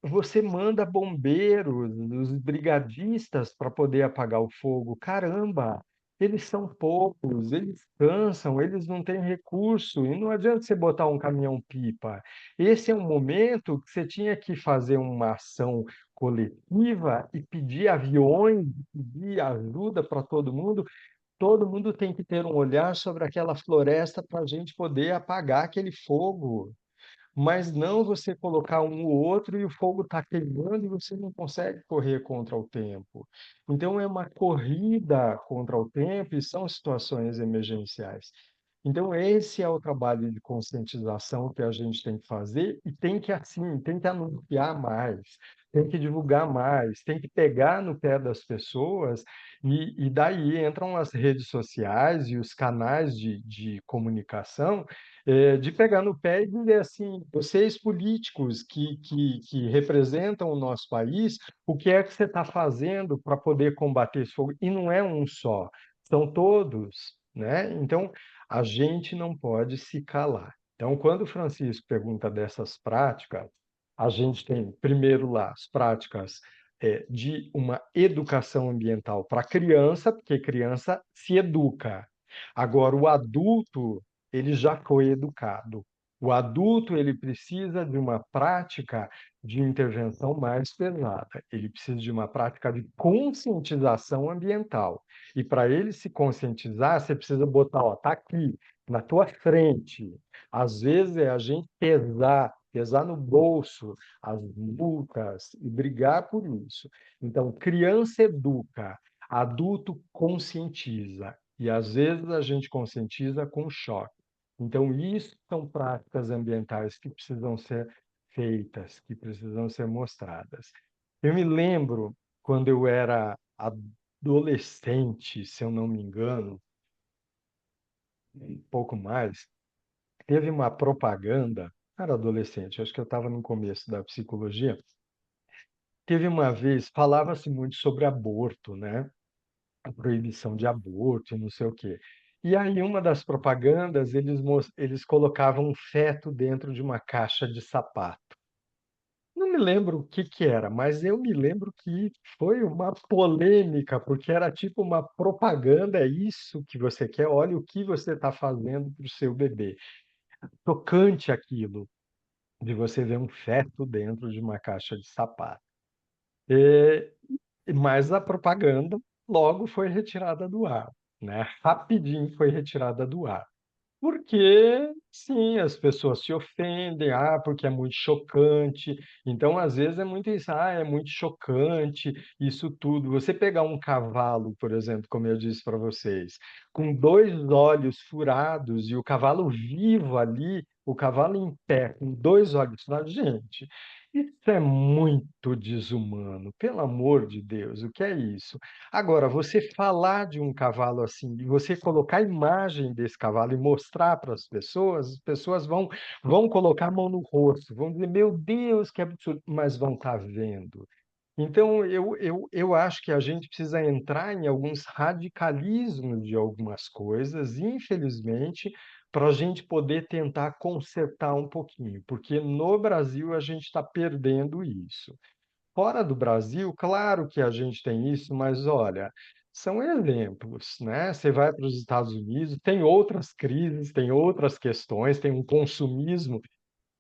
Você manda bombeiros, os brigadistas para poder apagar o fogo. Caramba, eles são poucos, eles cansam, eles não têm recurso, e não adianta você botar um caminhão-pipa. Esse é um momento que você tinha que fazer uma ação coletiva e pedir aviões, pedir ajuda para todo mundo. Todo mundo tem que ter um olhar sobre aquela floresta para a gente poder apagar aquele fogo, mas não você colocar um ou outro e o fogo está queimando e você não consegue correr contra o tempo. Então, é uma corrida contra o tempo e são situações emergenciais. Então, esse é o trabalho de conscientização que a gente tem que fazer e tem que, assim, tem que anunciar mais, tem que divulgar mais, tem que pegar no pé das pessoas e daí entram as redes sociais e os canais de comunicação de pegar no pé e dizer assim, vocês políticos que representam o nosso país, o que é que você está fazendo para poder combater esse fogo? E não é um só, são todos, né? Então, a gente não pode se calar. Então, quando o Francisco pergunta dessas práticas, a gente tem, primeiro lá, as práticas de uma educação ambiental para criança, porque criança se educa. Agora, o adulto ele já foi educado. O adulto ele precisa de uma prática de intervenção mais pesada. Ele precisa de uma prática de conscientização ambiental. E para ele se conscientizar, você precisa botar, ó, tá aqui, na tua frente. Às vezes é a gente pesar no bolso as multas e brigar por isso. Então, criança educa, adulto conscientiza. E às vezes a gente conscientiza com choque. Então, isso são práticas ambientais que precisam ser feitas, que precisam ser mostradas. Eu me lembro quando eu era adolescente, se eu não me engano, um pouco mais, teve uma propaganda, era adolescente, acho que eu estava no começo da psicologia, teve uma vez, falava-se muito sobre aborto, né? A proibição de aborto e não sei o quê. E aí, uma das propagandas, eles colocavam um feto dentro de uma caixa de sapato. Não me lembro o que que era, mas eu me lembro que foi uma polêmica, porque era tipo uma propaganda, é isso que você quer, olha o que você está fazendo para o seu bebê. Tocante aquilo, de você ver um feto dentro de uma caixa de sapato. E, mas a propaganda logo foi retirada do ar, né? Rapidinho foi retirada do ar. Porque, sim, as pessoas se ofendem, porque é muito chocante. Então, às vezes, é muito isso, é muito chocante, isso tudo. Você pegar um cavalo, por exemplo, como eu disse para vocês, com dois olhos furados e o cavalo vivo ali, o cavalo em pé, com dois olhos furados, gente, isso é muito desumano, pelo amor de Deus, o que é isso? Agora, você falar de um cavalo assim, e você colocar a imagem desse cavalo e mostrar para as pessoas vão colocar a mão no rosto, vão dizer, meu Deus, que absurdo, mas vão estar vendo. Então, eu acho que a gente precisa entrar em alguns radicalismos de algumas coisas, infelizmente, para a gente poder tentar consertar um pouquinho, porque no Brasil a gente está perdendo isso. Fora do Brasil, claro que a gente tem isso, mas olha, são exemplos, né? Você vai para os Estados Unidos, tem outras crises, tem outras questões, tem um consumismo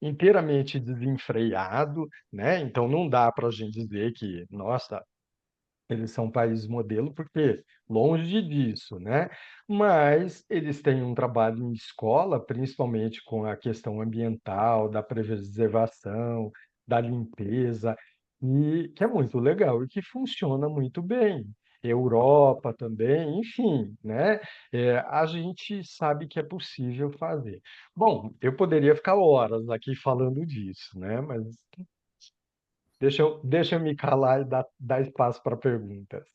inteiramente desenfreado, né? Então não dá para a gente dizer que, nossa, eles são um país modelo, porque longe disso, né? Mas eles têm um trabalho em escola, principalmente com a questão ambiental, da preservação, da limpeza, e que é muito legal e que funciona muito bem. Europa também, enfim, né? A gente sabe que é possível fazer. Bom, eu poderia ficar horas aqui falando disso, né? Mas deixa eu me calar e dar espaço para perguntas.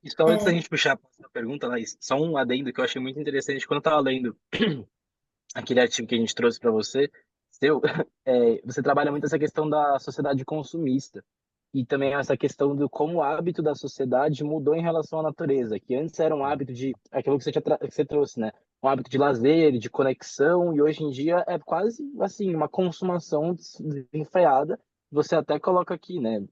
Então, antes da gente puxar a próxima pergunta, Laís, só um adendo que eu achei muito interessante quando eu estava lendo aquele artigo que a gente trouxe para você, seu, você trabalha muito essa questão da sociedade consumista e também essa questão do como o hábito da sociedade mudou em relação à natureza, que antes era um hábito de aquilo que que você trouxe, né? Um hábito de lazer, de conexão, e hoje em dia é quase assim uma consumação desenfreada. Você até coloca aqui, né?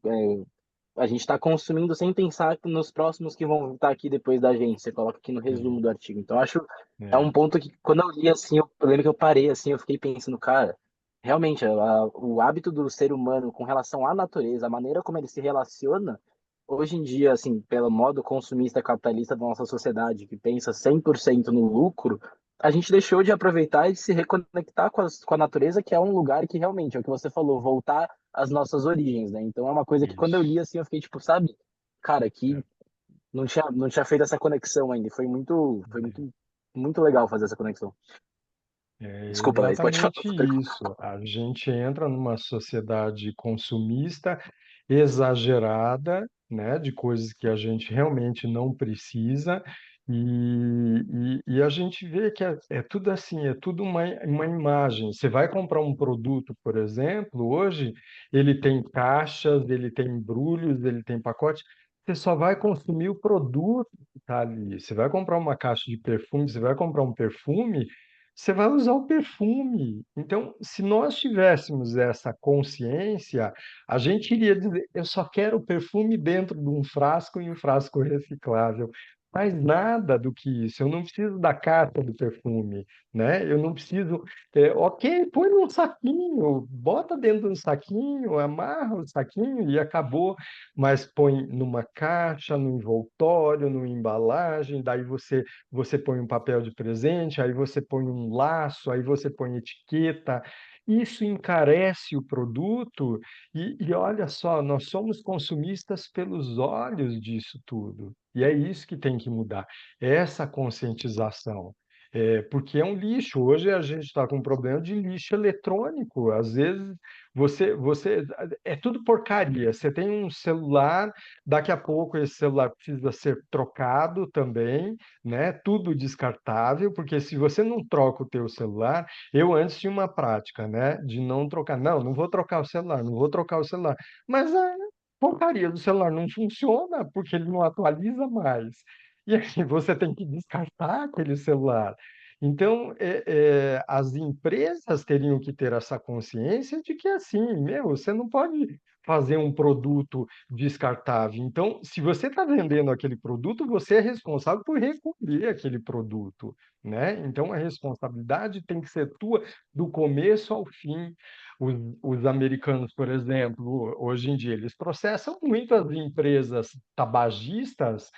A gente está consumindo sem pensar nos próximos que vão estar aqui depois da gente. Você coloca aqui no resumo do artigo. Então, acho é É, um ponto que, quando eu li assim, eu lembro que eu parei assim, eu fiquei pensando, cara, realmente, o hábito do ser humano com relação à natureza, a maneira como ele se relaciona, hoje em dia, assim, pelo modo consumista capitalista da nossa sociedade, que pensa 100% no lucro, a gente deixou de aproveitar e de se reconectar com a natureza, que é um lugar que realmente, é o que você falou, voltar às nossas origens, né? Então é uma coisa que quando eu isso. li assim, eu fiquei tipo, sabe, cara, É, que não tinha feito essa conexão ainda. Foi muito, muito legal fazer essa conexão. é Desculpa, Laís, pode falar. exatamente isso. A gente entra numa sociedade consumista exagerada, né, de coisas que a gente realmente não precisa, e a gente vê que é tudo assim, é tudo uma imagem. Você vai comprar um produto, por exemplo, hoje ele tem caixas, ele tem embrulhos, ele tem pacote. Você só vai consumir o produto que está ali. Você vai comprar uma caixa de perfume, você vai comprar um perfume, você vai usar o perfume. Então, se nós tivéssemos essa consciência, a gente iria dizer: eu só quero o perfume dentro de um frasco e um frasco reciclável. Mais nada do que isso. Eu não preciso da caixa do perfume, né? Eu não preciso. Ok, põe num saquinho, bota dentro de um saquinho, amarra o saquinho e acabou. Mas põe numa caixa, no envoltório, numa embalagem, daí você põe um papel de presente, aí você põe um laço, aí você põe etiqueta. Isso encarece o produto e olha só, nós somos consumistas pelos olhos disso tudo. E é isso que tem que mudar, é essa conscientização. Porque é um lixo. Hoje a gente está com um problema de lixo eletrônico. Às vezes é tudo porcaria. Você tem um celular, daqui a pouco esse celular precisa ser trocado também, né? Tudo descartável, porque se você não troca o teu celular, eu antes tinha uma prática, né, de não trocar. Não, não vou trocar o celular, não vou trocar o celular. Mas a porcaria do celular não funciona porque ele não atualiza mais. E aí você tem que descartar aquele celular. Então, as empresas teriam que ter essa consciência de que, assim, meu, você não pode fazer um produto descartável. Então, se você está vendendo aquele produto, você é responsável por recolher aquele produto, né? Então, a responsabilidade tem que ser tua do começo ao fim. Os americanos, por exemplo, hoje em dia, eles processam muito as empresas tabagistas,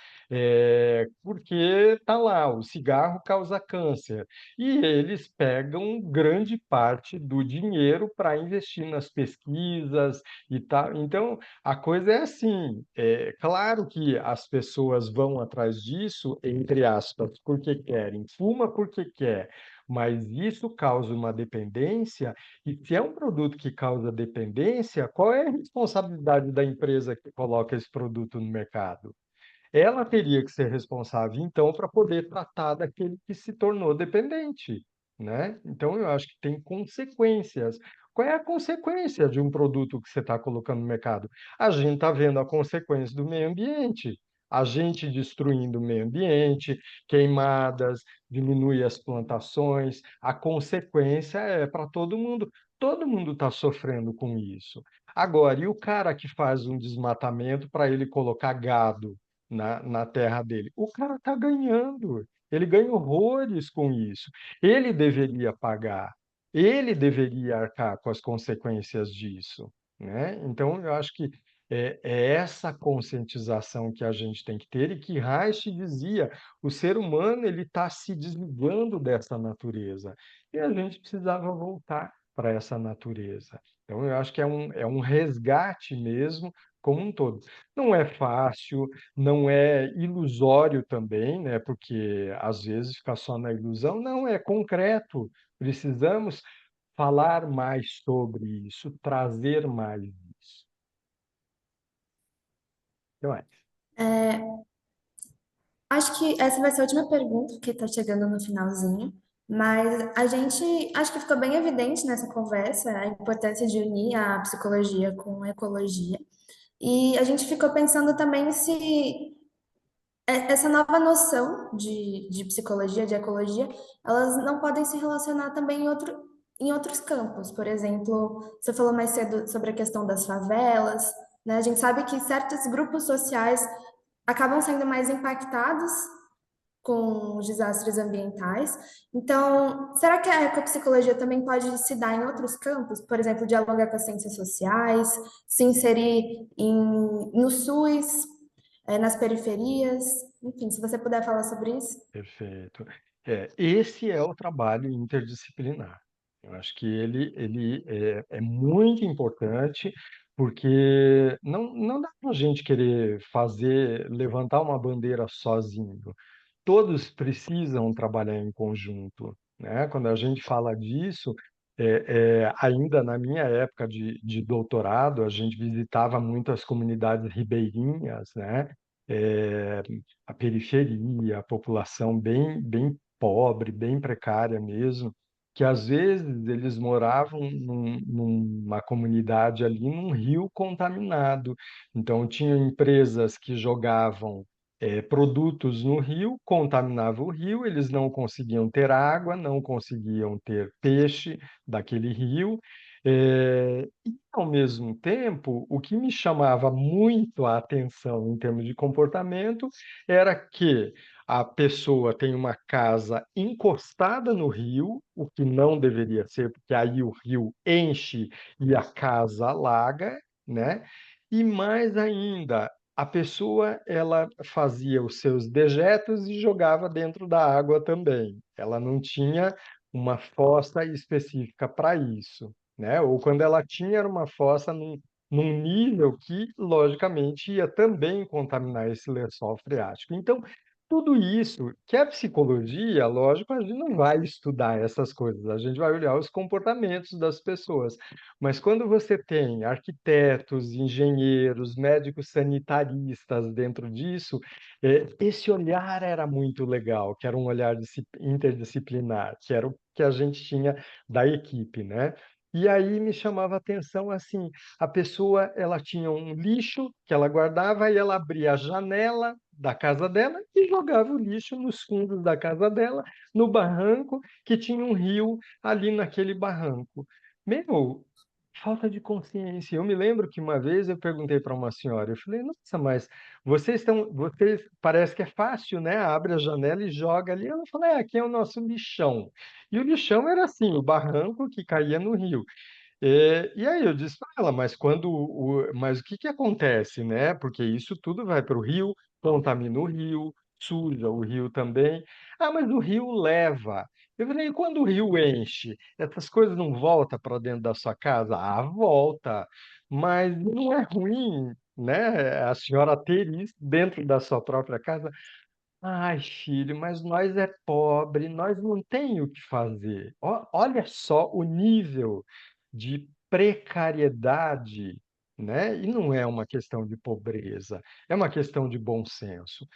porque tá lá, o cigarro causa câncer. E eles pegam grande parte do dinheiro para investir nas pesquisas e tal. Então, a coisa é assim, é claro que as pessoas vão atrás disso, entre aspas, porque querem, fuma porque quer, mas isso causa uma dependência, e se é um produto que causa dependência, qual é a responsabilidade da empresa que coloca esse produto no mercado? Ela teria que ser responsável, então, para poder tratar daquele que se tornou dependente, né? Então, eu acho que tem consequências. Qual é a consequência de um produto que você está colocando no mercado? A gente está vendo a consequência do meio ambiente. A gente destruindo o meio ambiente, queimadas, diminui as plantações. A consequência é para todo mundo. Todo mundo está sofrendo com isso. Agora, e o cara que faz um desmatamento para ele colocar gado na terra dele? O cara está ganhando. Ele ganha horrores com isso. Ele deveria pagar. ele deveria arcar com as consequências disso, né? Então, eu acho que é essa conscientização que a gente tem que ter e que Reich dizia, o ser humano ele está se desligando dessa natureza e a gente precisava voltar para essa natureza. Então, eu acho que é um resgate mesmo como um todo. Não é fácil, não é ilusório também, né? Porque às vezes fica só na ilusão, não, é concreto. Precisamos falar mais sobre isso, trazer mais isso. Então, Acho que essa vai ser a última pergunta, que está chegando no finalzinho. Mas a gente, acho que ficou bem evidente nessa conversa a importância de unir a psicologia com a ecologia. E a gente ficou pensando também se essa nova noção de psicologia, de ecologia, elas não podem se relacionar também em outros campos. Por exemplo, você falou mais cedo sobre a questão das favelas, né? A gente sabe que certos grupos sociais acabam sendo mais impactados com os desastres ambientais. Então, será que a ecopsicologia também pode se dar em outros campos? Por exemplo, dialogar com as ciências sociais, se inserir no SUS, nas periferias? Enfim, se você puder falar sobre isso. perfeito. Esse é o trabalho interdisciplinar. Eu acho que ele é muito importante, porque não dá para a gente querer levantar uma bandeira sozinho. Todos precisam trabalhar em conjunto, né? Quando a gente fala disso, ainda na minha época de doutorado, a gente visitava muitas comunidades ribeirinhas, né? É, a periferia, a população bem pobre, bem precária mesmo, que às vezes eles moravam numa comunidade ali num rio contaminado. Então, tinham empresas que jogavam produtos no rio, contaminava o rio, eles não conseguiam ter água, não conseguiam ter peixe daquele rio. E, ao mesmo tempo, o que me chamava muito a atenção em termos de comportamento era que a pessoa tem uma casa encostada no rio, o que não deveria ser, porque aí o rio enche e a casa alaga, né? E mais ainda, a pessoa ela fazia os seus dejetos e jogava dentro da água também. Ela não tinha uma fossa específica para isso, né? Ou quando ela tinha era uma fossa num nível que, logicamente, ia também contaminar esse lençol freático. Então, tudo isso, que é psicologia, lógico, a gente não vai estudar essas coisas, a gente vai olhar os comportamentos das pessoas. Mas quando você tem arquitetos, engenheiros, médicos sanitaristas dentro disso, esse olhar era muito legal, que era um olhar interdisciplinar, que era o que a gente tinha da equipe, né? E aí me chamava a atenção assim, a pessoa ela tinha um lixo que ela guardava e ela abria a janela da casa dela e jogava o lixo nos fundos da casa dela, no barranco que tinha um rio ali naquele barranco. Meu, falta de consciência. Eu me lembro que uma vez eu perguntei para uma senhora, eu falei, nossa, mas vocês parece que é fácil, né? Abre a janela e joga ali. Ela falou, aqui é o nosso lixão. E o lixão era assim, o barranco que caía no rio. E aí eu disse para ela, mas o que que acontece, né? Porque isso tudo vai para o rio, contamina o rio, suja o rio também. Ah, mas o rio leva. Eu falei, e quando o rio enche, essas coisas não voltam para dentro da sua casa? Ah, volta. Mas não é ruim, né? A senhora ter isso dentro da sua própria casa. Ai, filho, mas nós é pobre, nós não tem o que fazer. Olha só o nível de precariedade, né? E não é uma questão de pobreza, é uma questão de bom senso.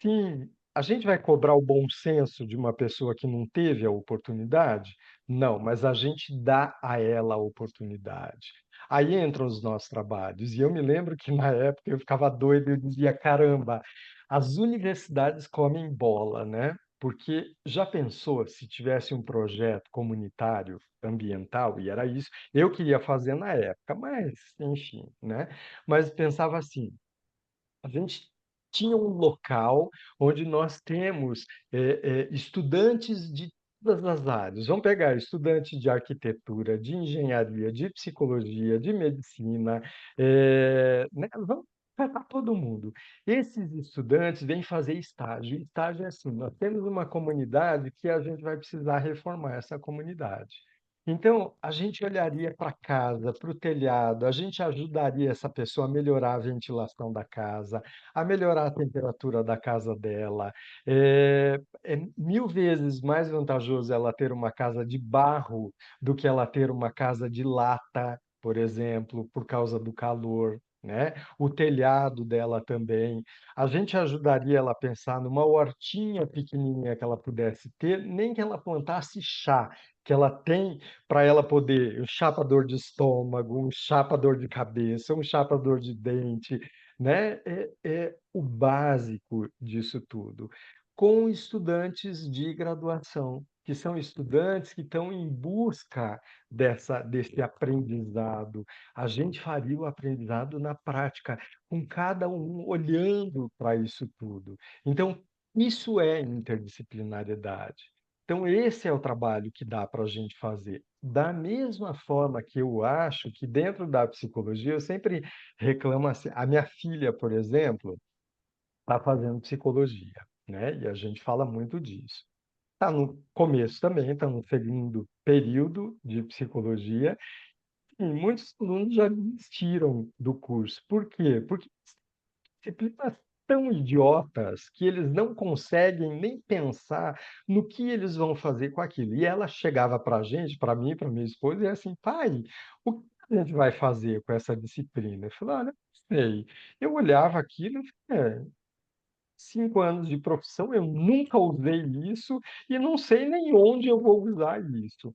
Sim, a gente vai cobrar o bom senso de uma pessoa que não teve a oportunidade? Não, mas a gente dá a ela a oportunidade. Aí entram os nossos trabalhos. E eu me lembro que na época eu ficava doido e dizia: caramba, as universidades comem bola, né? Porque já pensou se tivesse um projeto comunitário ambiental, e era isso, eu queria fazer na época, mas enfim, né? Mas pensava assim, a gente tinha um local onde nós temos estudantes de todas as áreas. Vamos pegar estudante de arquitetura, de engenharia, de psicologia, de medicina, né? Vamos pegar todo mundo. Esses estudantes vêm fazer estágio. Estágio é assim, nós temos uma comunidade que a gente vai precisar reformar essa comunidade. Então, a gente olharia para a casa, para o telhado, a gente ajudaria essa pessoa a melhorar a ventilação da casa, a melhorar a temperatura da casa dela. É 1000 vezes mais vantajoso ela ter uma casa de barro do que ela ter uma casa de lata, por exemplo, por causa do calor, né? O telhado dela também. A gente ajudaria ela a pensar numa hortinha pequenininha que ela pudesse ter, nem que ela plantasse chá, que ela tem para ela poder, um chá para dor de estômago, um chá para dor de cabeça, um chá para dor de dente, né? É o básico disso tudo com estudantes de graduação, que são estudantes que estão em busca desse aprendizado. A gente faria o aprendizado na prática, com cada um olhando para isso tudo. Então, isso é interdisciplinariedade. Então, esse é o trabalho que dá para a gente fazer. Da mesma forma que eu acho que dentro da psicologia, eu sempre reclamo assim, a minha filha, por exemplo, está fazendo psicologia, né? E a gente fala muito disso. Está no começo também, está no segundo período de psicologia, e muitos alunos já desistiram do curso. Por quê? Porque disciplinas tão idiotas que eles não conseguem nem pensar no que eles vão fazer com aquilo. E ela chegava para a gente, para mim, para minha esposa, e é assim, pai, o que a gente vai fazer com essa disciplina? Eu falei, olha, não sei. Eu olhava aquilo e falei, 5 anos de profissão, eu nunca usei isso e não sei nem onde eu vou usar isso.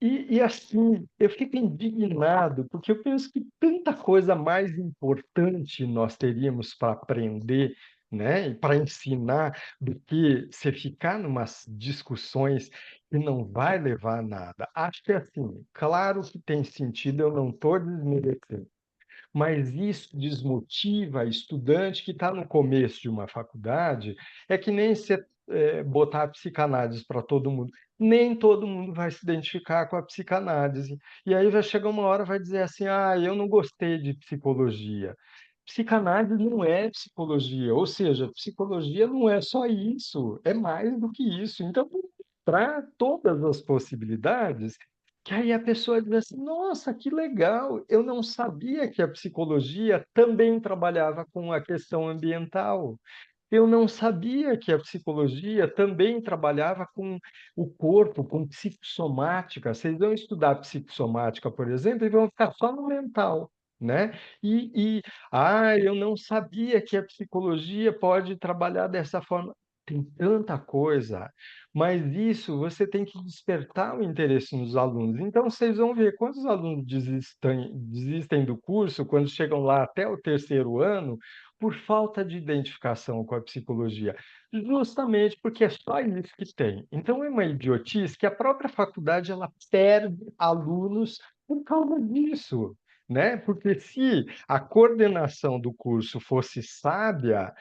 E assim, eu fico indignado, porque eu penso que tanta coisa mais importante nós teríamos para aprender, né, e para ensinar, do que você ficar numas discussões que não vai levar a nada. Acho que assim, claro que tem sentido, eu não estou desmerecendo, mas isso desmotiva estudante que está no começo de uma faculdade. É que nem você botar a psicanálise para todo mundo. Nem todo mundo vai se identificar com a psicanálise. E aí vai chegar uma hora e vai dizer assim: ah, eu não gostei de psicologia. Psicanálise não é psicologia, ou seja, psicologia não é só isso, é mais do que isso. Então, para todas as possibilidades, que aí a pessoa diz assim: nossa, que legal! Eu não sabia que a psicologia também trabalhava com a questão ambiental. Eu não sabia que a psicologia também trabalhava com o corpo, com psicossomática. Vocês vão estudar psicossomática, por exemplo, e vão ficar só no mental, né? Eu não sabia que a psicologia pode trabalhar dessa forma. Tem tanta coisa, mas isso você tem que despertar o interesse nos alunos. Então, vocês vão ver quantos alunos desistem do curso quando chegam lá até o terceiro ano por falta de identificação com a psicologia, justamente porque é só isso que tem. Então, é uma idiotice que a própria faculdade ela perde alunos por causa disso. Né? Porque se a coordenação do curso fosse sábia,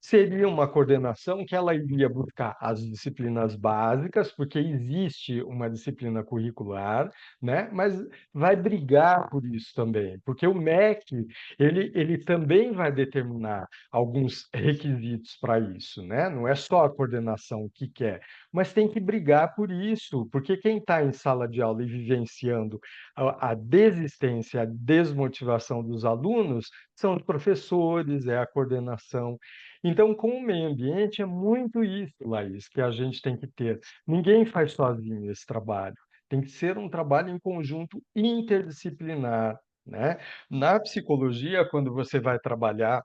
seria uma coordenação que ela iria buscar as disciplinas básicas, porque existe uma disciplina curricular, né? Mas vai brigar por isso também, porque o MEC ele também vai determinar alguns requisitos para isso, né? Não é só a coordenação que quer, mas tem que brigar por isso, porque quem está em sala de aula e vivenciando a desistência, a desmotivação dos alunos são os professores, é a coordenação. Então, com o meio ambiente, é muito isso, Laís, que a gente tem que ter. Ninguém faz sozinho esse trabalho. Tem que ser um trabalho em conjunto interdisciplinar, né? Na psicologia, quando você vai trabalhar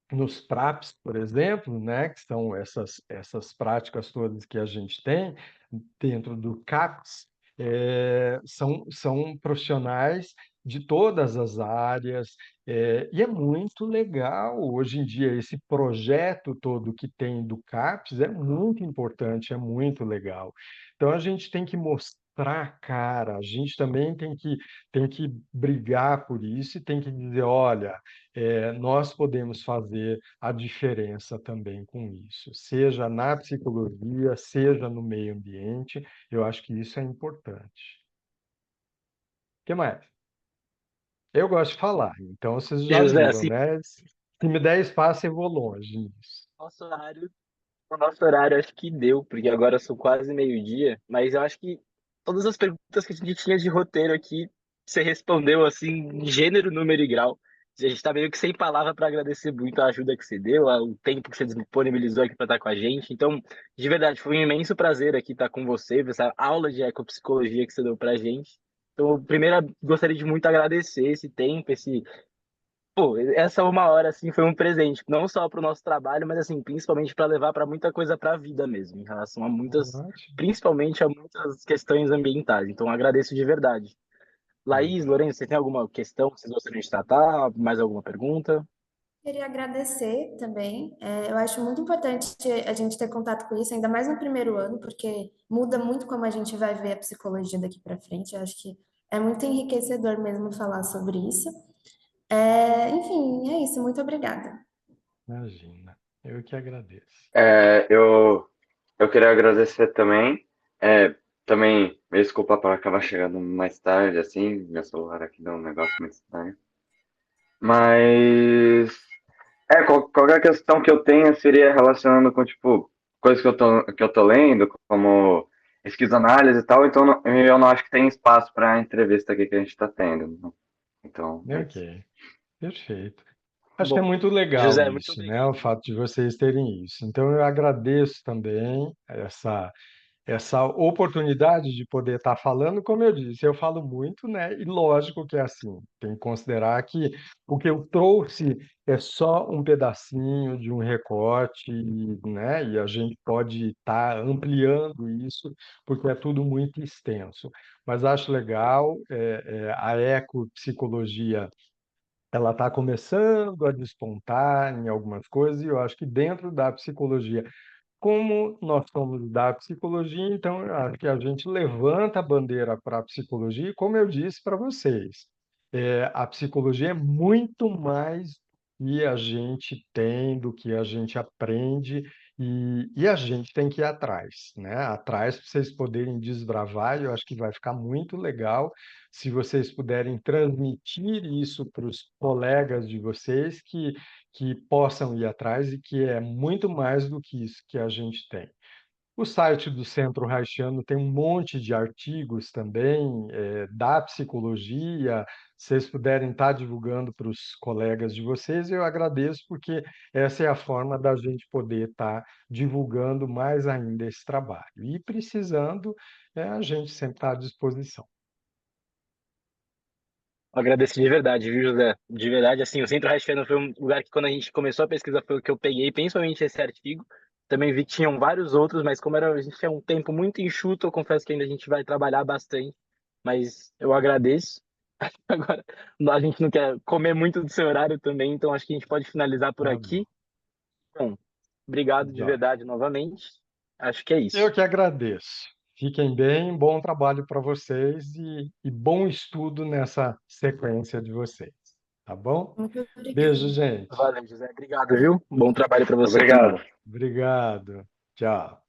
nos PRAPs, por exemplo, né, que são essas práticas todas que a gente tem dentro do CAPS, são profissionais de todas as áreas, e é muito legal. Hoje em dia, esse projeto todo que tem do CAPS é muito importante, é muito legal. Então, a gente tem que mostrar pra cara. A gente também tem que brigar por isso e tem que dizer, olha, nós podemos fazer a diferença também com isso, seja na psicologia, seja no meio ambiente. Eu acho que isso é importante. O que mais? Eu gosto de falar, então vocês E, já José, viram, assim, né? Se me der espaço, eu vou longe nisso. nosso horário o nosso horário acho que deu, porque agora são quase meio-dia, mas eu acho que todas as perguntas que a gente tinha de roteiro aqui, você respondeu assim, em gênero, número e grau. A gente tá meio que sem palavra para agradecer muito a ajuda que você deu, o tempo que você disponibilizou aqui para estar com a gente. Então, de verdade, foi um imenso prazer aqui estar com você, essa aula de ecopsicologia que você deu pra gente. Então, primeiro, gostaria de muito agradecer esse tempo, esse Pô, essa uma hora assim foi um presente, não só para o nosso trabalho, mas assim, principalmente para levar para muita coisa para a vida mesmo, em relação a muitas, Ótimo. principalmente a muitas questões ambientais. Então, agradeço de verdade. Laís, Legal. Lourenço, você tem alguma questão que vocês gostariam de tratar? Mais alguma pergunta? Queria agradecer também. Eu acho muito importante a gente ter contato com isso, ainda mais no primeiro ano, porque muda muito como a gente vai ver a psicologia daqui para frente. Eu acho que é muito enriquecedor mesmo falar sobre isso. Enfim, é isso. Muito obrigada. Imagina. Eu que agradeço. É, eu queria agradecer também. Também, me desculpa por acabar chegando mais tarde, assim, meu celular aqui deu um negócio muito estranho. Mas, qualquer questão que eu tenha seria relacionando com, tipo, coisas que eu tô lendo, como esquizoanálise e tal, então eu não acho que tem espaço para a entrevista aqui que a gente tá tendo. Então, é isso. Ok, perfeito. Acho que é Bom, muito legal José, muito isso, né? O obrigado. fato de vocês terem isso. Então, eu agradeço também essa oportunidade de poder estar falando, como eu disse, eu falo muito, né? E lógico que é assim, tem que considerar que o que eu trouxe é só um pedacinho de um recorte, né? E a gente pode estar ampliando isso, porque é tudo muito extenso. Mas acho legal, a ecopsicologia ela está começando a despontar em algumas coisas, e eu acho que dentro da psicologia como nós somos da psicologia, então eu acho que a gente levanta a bandeira para a psicologia, e como eu disse para vocês, a psicologia é muito mais do que a gente tem, do que a gente aprende, e a gente tem que ir atrás, né? Atrás para vocês poderem desbravar, e eu acho que vai ficar muito legal se vocês puderem transmitir isso para os colegas de vocês que possam ir atrás e que é muito mais do que isso que a gente tem. O site do Centro Haitiano tem um monte de artigos também, da psicologia. Se vocês puderem estar divulgando para os colegas de vocês, eu agradeço, porque essa é a forma da gente poder estar divulgando mais ainda esse trabalho. E precisando, a gente sempre está à disposição. Agradeço de verdade, viu, José? De verdade, assim, o Centro Haitiano foi um lugar que quando a gente começou a pesquisa foi o que eu peguei, principalmente esse artigo. Também vi que tinham vários outros, mas como a gente tinha um tempo muito enxuto, eu confesso que ainda a gente vai trabalhar bastante, mas eu agradeço. Agora, a gente não quer comer muito do seu horário também, então acho que a gente pode finalizar por Tá bom. aqui. Bom, obrigado de Joia. verdade novamente. Acho que é Eu isso. que agradeço. Fiquem bem, bom trabalho para vocês e bom estudo nessa sequência de vocês. Tá bom? Muito Beijo, obrigada. gente. Valeu, José. Obrigado, viu? Bom trabalho para você também. Obrigado. Obrigado. Tchau.